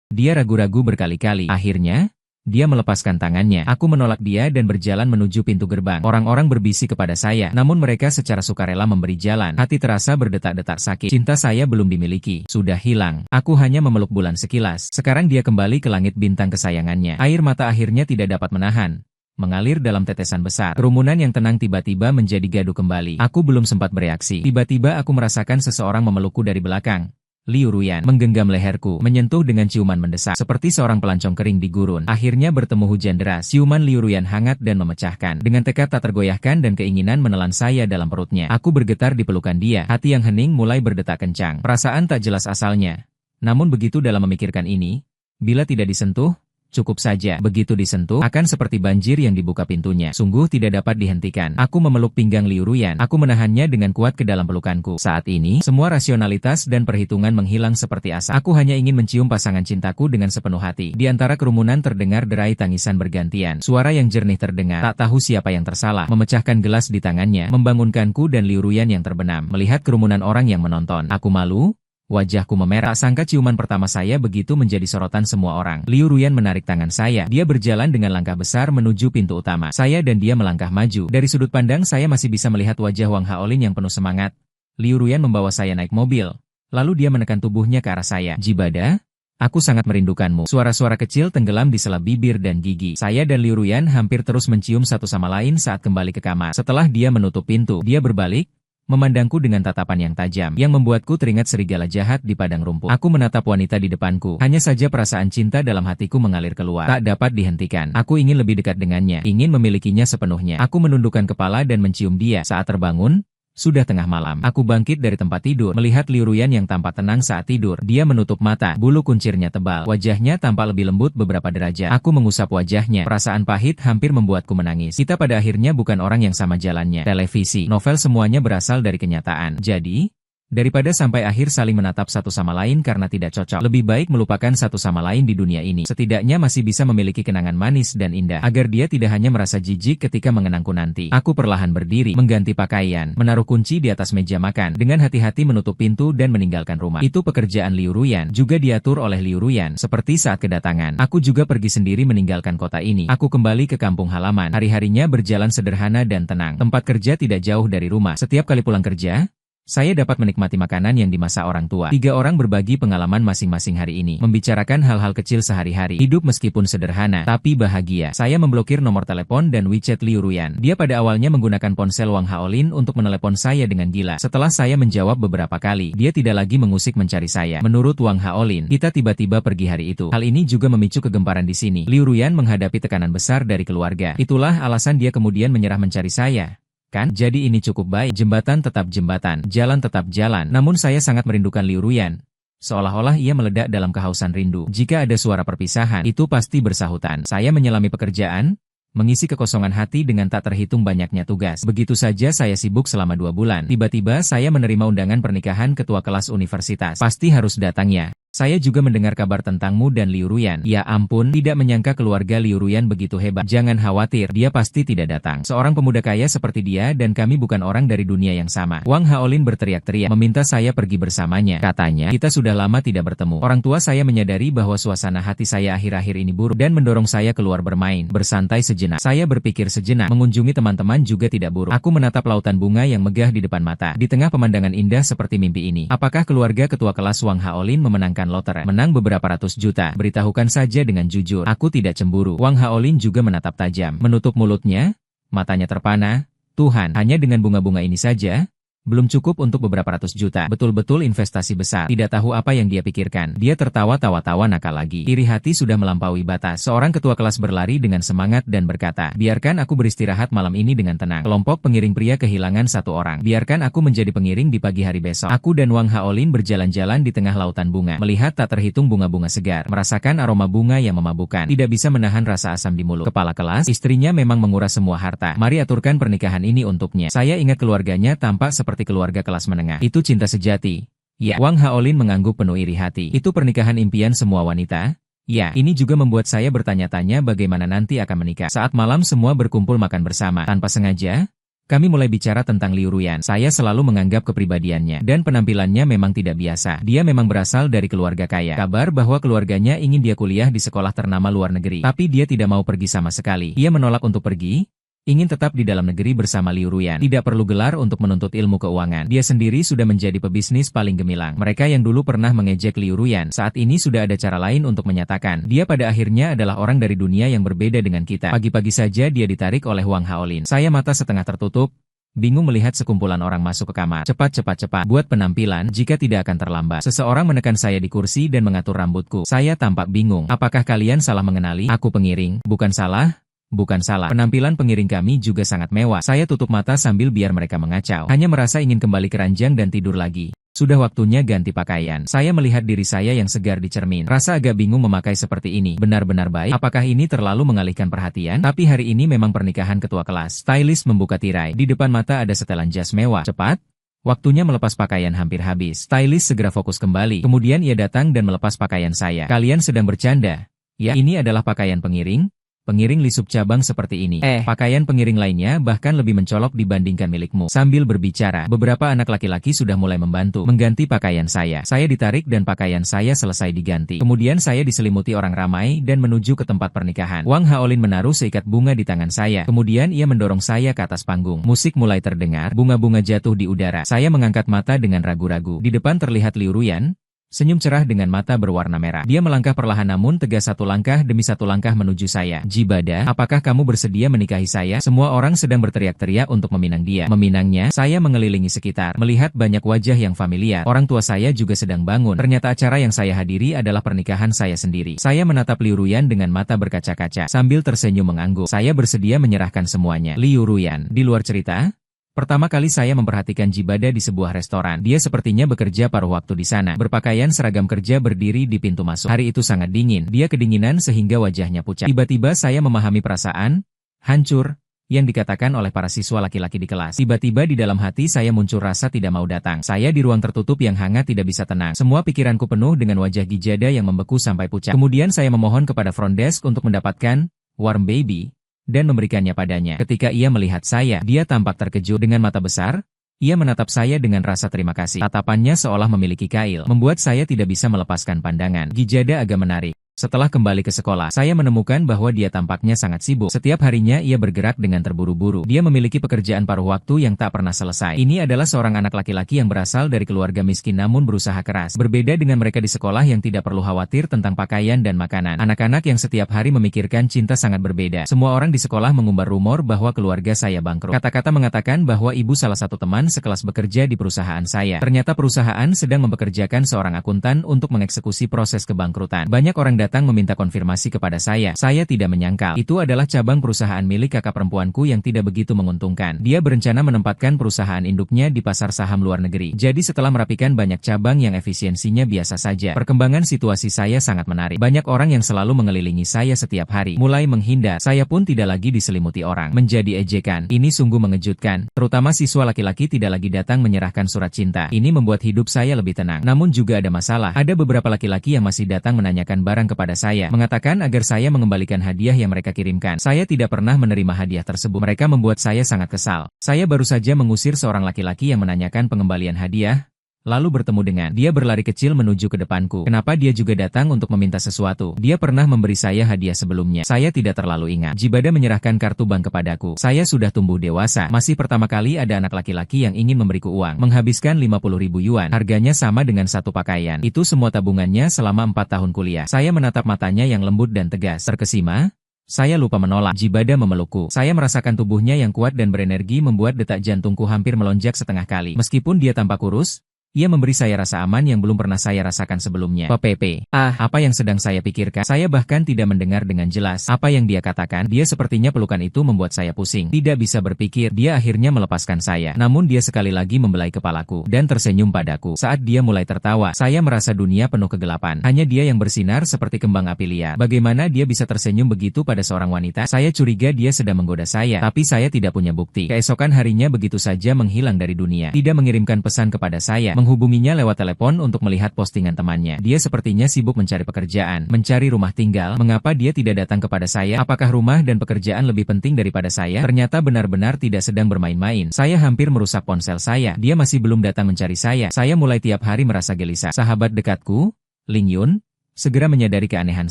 Dia ragu-ragu berkali-kali. Akhirnya, dia melepaskan tangannya. Aku menolak dia dan berjalan menuju pintu gerbang. Orang-orang berbisik kepada saya, namun mereka secara sukarela memberi jalan. Hati terasa berdetak-detak sakit. Cinta saya belum dimiliki. Sudah hilang. Aku hanya memeluk bulan sekilas. Sekarang dia kembali ke langit bintang kesayangannya. Air mata akhirnya tidak dapat menahan, mengalir dalam tetesan besar. Kerumunan yang tenang tiba-tiba menjadi gaduh kembali. Aku belum sempat bereaksi. Tiba-tiba aku merasakan seseorang memelukku dari belakang. Liu Ruyan menggenggam leherku, menyentuh dengan ciuman mendesak, seperti seorang pelancong kering di gurun. Akhirnya bertemu hujan deras. Ciuman Liu Ruyan hangat dan memecahkan. Dengan tekad tak tergoyahkan dan keinginan menelan saya dalam perutnya. Aku bergetar di pelukan dia. Hati yang hening mulai berdetak kencang. Perasaan tak jelas asalnya. Namun begitu dalam memikirkan ini, bila tidak disentuh, cukup saja. Begitu disentuh, akan seperti banjir yang dibuka pintunya. Sungguh tidak dapat dihentikan. Aku memeluk pinggang Liu Ruyan. Aku menahannya dengan kuat ke dalam pelukanku. Saat ini, semua rasionalitas dan perhitungan menghilang seperti asap. Aku hanya ingin mencium pasangan cintaku dengan sepenuh hati. Di antara kerumunan terdengar derai tangisan bergantian. Suara yang jernih terdengar. Tak tahu siapa yang tersalah. Memecahkan gelas di tangannya, membangunkanku dan Liu Ruyan yang terbenam. Melihat kerumunan orang yang menonton, aku malu. Wajahku memerah. Tak sangka ciuman pertama saya begitu menjadi sorotan semua orang. Liu Ruyan menarik tangan saya. Dia berjalan dengan langkah besar menuju pintu utama. Saya dan dia melangkah maju. Dari sudut pandang saya masih bisa melihat wajah Wang Haolin yang penuh semangat. Liu Ruyan membawa saya naik mobil. Lalu dia menekan tubuhnya ke arah saya. Jibada, aku sangat merindukanmu. Suara-suara kecil tenggelam di sela bibir dan gigi. Saya dan Liu Ruyan hampir terus mencium satu sama lain saat kembali ke kamar. Setelah dia menutup pintu, dia berbalik, memandangku dengan tatapan yang tajam, yang membuatku teringat serigala jahat di padang rumput. Aku menatap wanita di depanku. Hanya saja perasaan cinta dalam hatiku mengalir keluar. Tak dapat dihentikan. Aku ingin lebih dekat dengannya, ingin memilikinya sepenuhnya. Aku menundukkan kepala dan mencium dia. Saat terbangun, sudah tengah malam. Aku bangkit dari tempat tidur, melihat Liu Ruyan yang tampak tenang saat tidur. Dia menutup mata, bulu kuncirnya tebal. Wajahnya tampak lebih lembut beberapa derajat. Aku mengusap wajahnya. Perasaan pahit hampir membuatku menangis. Kita pada akhirnya bukan orang yang sama jalannya. Televisi, novel semuanya berasal dari kenyataan. Jadi, daripada sampai akhir saling menatap satu sama lain karena tidak cocok, lebih baik melupakan satu sama lain di dunia ini. Setidaknya masih bisa memiliki kenangan manis dan indah, agar dia tidak hanya merasa jijik ketika mengenangku nanti. Aku perlahan berdiri, mengganti pakaian, menaruh kunci di atas meja makan, dengan hati-hati menutup pintu dan meninggalkan rumah. Itu pekerjaan Liu Ruyan, juga diatur oleh Liu Ruyan. Seperti saat kedatangan, aku juga pergi sendiri meninggalkan kota ini. Aku kembali ke kampung halaman. Hari-harinya berjalan sederhana dan tenang. Tempat kerja tidak jauh dari rumah. Setiap kali pulang kerja, saya dapat menikmati makanan yang dimasak orang tua. 3 orang berbagi pengalaman masing-masing hari ini, membicarakan hal-hal kecil sehari-hari. Hidup meskipun sederhana, tapi bahagia. Saya memblokir nomor telepon dan WeChat Liu Ruyan. Dia pada awalnya menggunakan ponsel Wang Haolin untuk menelepon saya dengan gila. Setelah saya menjawab beberapa kali, dia tidak lagi mengusik mencari saya. Menurut Wang Haolin, kita tiba-tiba pergi hari itu. Hal ini juga memicu kegemparan di sini. Liu Ruyan menghadapi tekanan besar dari keluarga. Itulah alasan dia kemudian menyerah mencari saya. Kan? Jadi ini cukup baik. Jembatan tetap jembatan, jalan tetap jalan. Namun saya sangat merindukan Liu Ruyan. Seolah-olah ia meledak dalam kehausan rindu. Jika ada suara perpisahan, itu pasti bersahutan. Saya menyelami pekerjaan, mengisi kekosongan hati dengan tak terhitung banyaknya tugas. Begitu saja saya sibuk selama 2 bulan. Tiba-tiba saya menerima undangan pernikahan ketua kelas universitas. Pasti harus datang ya. Saya juga mendengar kabar tentangmu dan Liu Ruyan. Ya ampun, tidak menyangka keluarga Liu Ruyan begitu hebat. Jangan khawatir, dia pasti tidak datang. Seorang pemuda kaya seperti dia dan kami bukan orang dari dunia yang sama. Wang Haolin berteriak-teriak, meminta saya pergi bersamanya. Katanya, kita sudah lama tidak bertemu. Orang tua saya menyadari bahwa suasana hati saya akhir-akhir ini buruk dan mendorong saya keluar bermain, bersantai sejenak. Saya berpikir sejenak, mengunjungi teman-teman juga tidak buruk. Aku menatap lautan bunga yang megah di depan mata. Di tengah pemandangan indah seperti mimpi ini, apakah keluarga ketua kelas Wang Haolin memenangkan lotre, menang beberapa ratus juta? Beritahukan saja dengan jujur, aku tidak cemburu. Wang Haolin juga menatap tajam, menutup mulutnya, matanya terpana. Tuhan, hanya dengan bunga-bunga ini saja? Belum cukup untuk beberapa ratus juta. Betul-betul investasi besar. Tidak tahu apa yang dia pikirkan. Dia tertawa-tawa nakal lagi. Iri hati sudah melampaui batas. Seorang ketua kelas berlari dengan semangat dan berkata, biarkan aku beristirahat malam ini dengan tenang. Kelompok pengiring pria kehilangan satu orang. Biarkan aku menjadi pengiring di pagi hari besok. Aku dan Wang Haolin berjalan-jalan di tengah lautan bunga. Melihat tak terhitung bunga-bunga segar. Merasakan aroma bunga yang memabukkan. Tidak bisa menahan rasa asam di mulut. Kepala kelas, istrinya memang menguras semua harta. Mari aturkan pernikahan ini untuknya. Saya ingat keluarganya tampak seperti keluarga kelas menengah. Itu cinta sejati. Ya, Wang Haolin mengangguk penuh iri hati. Itu pernikahan impian semua wanita? Ya, ini juga membuat saya bertanya-tanya bagaimana nanti akan menikah. Saat malam semua berkumpul makan bersama. Tanpa sengaja, kami mulai bicara tentang Liu Ruyan. Saya selalu menganggap kepribadiannya dan penampilannya memang tidak biasa. Dia memang berasal dari keluarga kaya. Kabar bahwa keluarganya ingin dia kuliah di sekolah ternama luar negeri. Tapi dia tidak mau pergi sama sekali. Ia menolak untuk pergi, ingin tetap di dalam negeri bersama Liu Ruyan. Tidak perlu gelar untuk menuntut ilmu keuangan. Dia sendiri sudah menjadi pebisnis paling gemilang. Mereka yang dulu pernah mengejek Liu Ruyan, saat ini sudah ada cara lain untuk menyatakan, dia pada akhirnya adalah orang dari dunia yang berbeda dengan kita. Pagi-pagi saja dia ditarik oleh Wang Haolin. Saya mata setengah tertutup, bingung melihat sekumpulan orang masuk ke kamar. Cepat, buat penampilan, jika tidak akan terlambat. Seseorang menekan saya di kursi dan mengatur rambutku. Saya tampak bingung. Apakah kalian salah mengenali? Aku pengiring. Bukan salah. Bukan salah. Penampilan pengiring kami juga sangat mewah. Saya tutup mata sambil biar mereka mengacau. Hanya merasa ingin kembali ke ranjang dan tidur lagi. Sudah waktunya ganti pakaian. Saya melihat diri saya yang segar di cermin. Rasa agak bingung memakai seperti ini. Benar-benar baik. Apakah ini terlalu mengalihkan perhatian? Tapi hari ini memang pernikahan ketua kelas. Stylist membuka tirai. Di depan mata ada setelan jas mewah. Cepat. Waktunya melepas pakaian hampir habis. Stylist segera fokus kembali. Kemudian ia datang dan melepas pakaian saya. Kalian sedang bercanda? Ya, ini adalah pakaian pengiring. Pengiring Li Sub cabang seperti ini. Pakaian pengiring lainnya bahkan lebih mencolok dibandingkan milikmu. Sambil berbicara, beberapa anak laki-laki sudah mulai membantu mengganti pakaian saya. Saya ditarik dan pakaian saya selesai diganti. Kemudian saya diselimuti orang ramai dan menuju ke tempat pernikahan. Wang Haolin menaruh seikat bunga di tangan saya. Kemudian ia mendorong saya ke atas panggung. Musik mulai terdengar, bunga-bunga jatuh di udara. Saya mengangkat mata dengan ragu-ragu. Di depan terlihat Liu Ruyan. Senyum cerah dengan mata berwarna merah. Dia melangkah perlahan namun tegas satu langkah demi satu langkah menuju saya. Jibada, apakah kamu bersedia menikahi saya? Semua orang sedang berteriak-teriak untuk meminang dia. Meminangnya, saya mengelilingi sekitar. Melihat banyak wajah yang familiar. Orang tua saya juga sedang bangun. Ternyata acara yang saya hadiri adalah pernikahan saya sendiri. Saya menatap Liu Ruyan dengan mata berkaca-kaca. Sambil tersenyum mengangguk. Saya bersedia menyerahkan semuanya. Liu Ruyan, di luar cerita? Pertama kali saya memperhatikan Jibada di sebuah restoran. Dia sepertinya bekerja paruh waktu di sana. Berpakaian seragam kerja berdiri di pintu masuk. Hari itu sangat dingin. Dia kedinginan sehingga wajahnya pucat. Tiba-tiba saya memahami perasaan hancur yang dikatakan oleh para siswa laki-laki di kelas. Tiba-tiba di dalam hati saya muncul rasa tidak mau datang. Saya di ruang tertutup yang hangat tidak bisa tenang. Semua pikiranku penuh dengan wajah Jibada yang membeku sampai pucat. Kemudian saya memohon kepada front desk untuk mendapatkan warm baby dan memberikannya padanya. Ketika ia melihat saya, dia tampak terkejut dengan mata besar. Ia menatap saya dengan rasa terima kasih. Tatapannya seolah memiliki kail, membuat saya tidak bisa melepaskan pandangan. Jibada agak menarik. Setelah kembali ke sekolah, saya menemukan bahwa dia tampaknya sangat sibuk. Setiap harinya ia bergerak dengan terburu-buru. Dia memiliki pekerjaan paruh waktu yang tak pernah selesai. Ini adalah seorang anak laki-laki yang berasal dari keluarga miskin namun berusaha keras. Berbeda dengan mereka di sekolah yang tidak perlu khawatir tentang pakaian dan makanan. Anak-anak yang setiap hari memikirkan cinta sangat berbeda. Semua orang di sekolah mengumbar rumor bahwa keluarga saya bangkrut. Kata-kata mengatakan bahwa ibu salah satu teman sekelas bekerja di perusahaan saya. Ternyata perusahaan sedang mempekerjakan seorang akuntan untuk mengeksekusi proses kebangkrutan. Banyak orang datang datang meminta konfirmasi kepada saya. Saya tidak menyangkal. Itu adalah cabang perusahaan milik kakak perempuanku yang tidak begitu menguntungkan. Dia berencana menempatkan perusahaan induknya di pasar saham luar negeri. Jadi setelah merapikan banyak cabang yang efisiensinya biasa saja, perkembangan situasi saya sangat menarik. Banyak orang yang selalu mengelilingi saya setiap hari. Mulai menghindar, saya pun tidak lagi diselimuti orang. Menjadi ejekan. Ini sungguh mengejutkan. Terutama siswa laki-laki tidak lagi datang menyerahkan surat cinta. Ini membuat hidup saya lebih tenang. Namun juga ada masalah. Ada beberapa laki-laki yang masih datang menanyakan barang kepada saya, mengatakan agar saya mengembalikan hadiah yang mereka kirimkan. Saya tidak pernah menerima hadiah tersebut. Mereka membuat saya sangat kesal. Saya baru saja mengusir seorang laki-laki yang menanyakan pengembalian hadiah, lalu bertemu dengan dia berlari kecil menuju ke depanku. Kenapa dia juga datang untuk meminta sesuatu? Dia pernah memberi saya hadiah sebelumnya. Saya tidak terlalu ingat. Jibada menyerahkan kartu bank kepadaku. Saya sudah tumbuh dewasa. Masih pertama kali ada anak laki-laki yang ingin memberiku uang. Menghabiskan 50.000 yuan. Harganya sama dengan satu pakaian. Itu semua tabungannya selama 4 tahun kuliah. Saya menatap matanya yang lembut dan tegas. Terkesima, saya lupa menolak. Jibada memelukku. Saya merasakan tubuhnya yang kuat dan berenergi membuat detak jantungku hampir melonjak setengah kali. Meskipun dia tampak kurus, ia memberi saya rasa aman yang belum pernah saya rasakan sebelumnya. Pepe. Apa yang sedang saya pikirkan? Saya bahkan tidak mendengar dengan jelas apa yang dia katakan. Dia sepertinya pelukan itu membuat saya pusing. Tidak bisa berpikir, dia akhirnya melepaskan saya. Namun dia sekali lagi membelai kepalaku dan tersenyum padaku. Saat dia mulai tertawa, saya merasa dunia penuh kegelapan. Hanya dia yang bersinar seperti kembang api liar. Bagaimana dia bisa tersenyum begitu pada seorang wanita? Saya curiga dia sedang menggoda saya, tapi saya tidak punya bukti. Keesokan harinya begitu saja menghilang dari dunia. Tidak mengirimkan pesan kepada saya. Menghubunginya lewat telepon untuk melihat postingan temannya. Dia sepertinya sibuk mencari pekerjaan, mencari rumah tinggal. Mengapa dia tidak datang kepada saya? Apakah rumah dan pekerjaan lebih penting daripada saya? Ternyata benar-benar tidak sedang bermain-main. Saya hampir merusak ponsel saya. Dia masih belum datang mencari saya. Saya mulai tiap hari merasa gelisah. Sahabat dekatku, Ling Yun, segera menyadari keanehan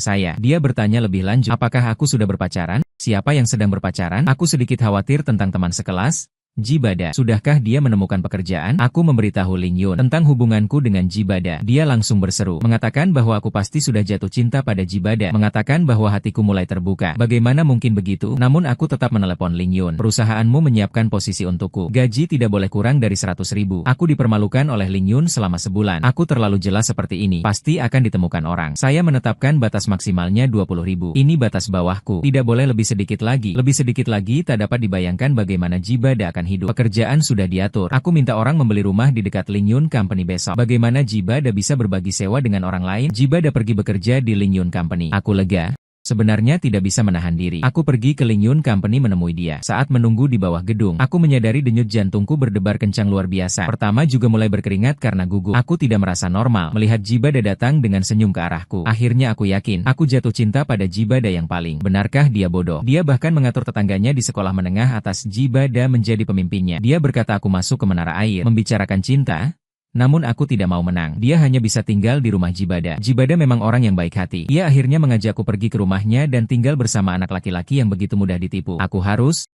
saya. Dia bertanya lebih lanjut, apakah aku sudah berpacaran? Siapa yang sedang berpacaran? Aku sedikit khawatir tentang teman sekelas. Jibada, sudahkah dia menemukan pekerjaan? Aku memberitahu Ling Yun tentang hubunganku dengan Jibada. Dia langsung berseru, mengatakan bahwa aku pasti sudah jatuh cinta pada Jibada, mengatakan bahwa hatiku mulai terbuka. Bagaimana mungkin begitu? Namun aku tetap menelepon Ling Yun. Perusahaanmu menyiapkan posisi untukku. Gaji tidak boleh kurang dari 100.000. Aku dipermalukan oleh Ling Yun selama sebulan. Aku terlalu jelas seperti ini. Pasti akan ditemukan orang. Saya menetapkan batas maksimalnya 20.000. Ini batas bawahku. Tidak boleh lebih sedikit lagi. Lebih sedikit lagi tak dapat dibayangkan bagaimana Jibada akan hidup. Pekerjaan sudah diatur. Aku minta orang membeli rumah di dekat Ling Yun Company besok. Bagaimana Jibada bisa berbagi sewa dengan orang lain? Jibada pergi bekerja di Ling Yun Company. Aku lega. Sebenarnya tidak bisa menahan diri. Aku pergi ke Ling Yun Company menemui dia. Saat menunggu di bawah gedung, aku menyadari denyut jantungku berdebar kencang luar biasa. Pertama juga mulai berkeringat karena gugup. Aku tidak merasa normal melihat Jibada datang dengan senyum ke arahku. Akhirnya aku yakin, aku jatuh cinta pada Jibada yang paling. Benarkah dia bodoh? Dia bahkan mengatur tetangganya di sekolah menengah atas Jibada menjadi pemimpinnya. Dia berkata aku masuk ke menara air, membicarakan cinta. Namun aku tidak mau menang. Dia hanya bisa tinggal di rumah Jibada. Jibada memang orang yang baik hati. Ia akhirnya mengajakku pergi ke rumahnya dan tinggal bersama anak laki-laki yang begitu mudah ditipu. Aku harus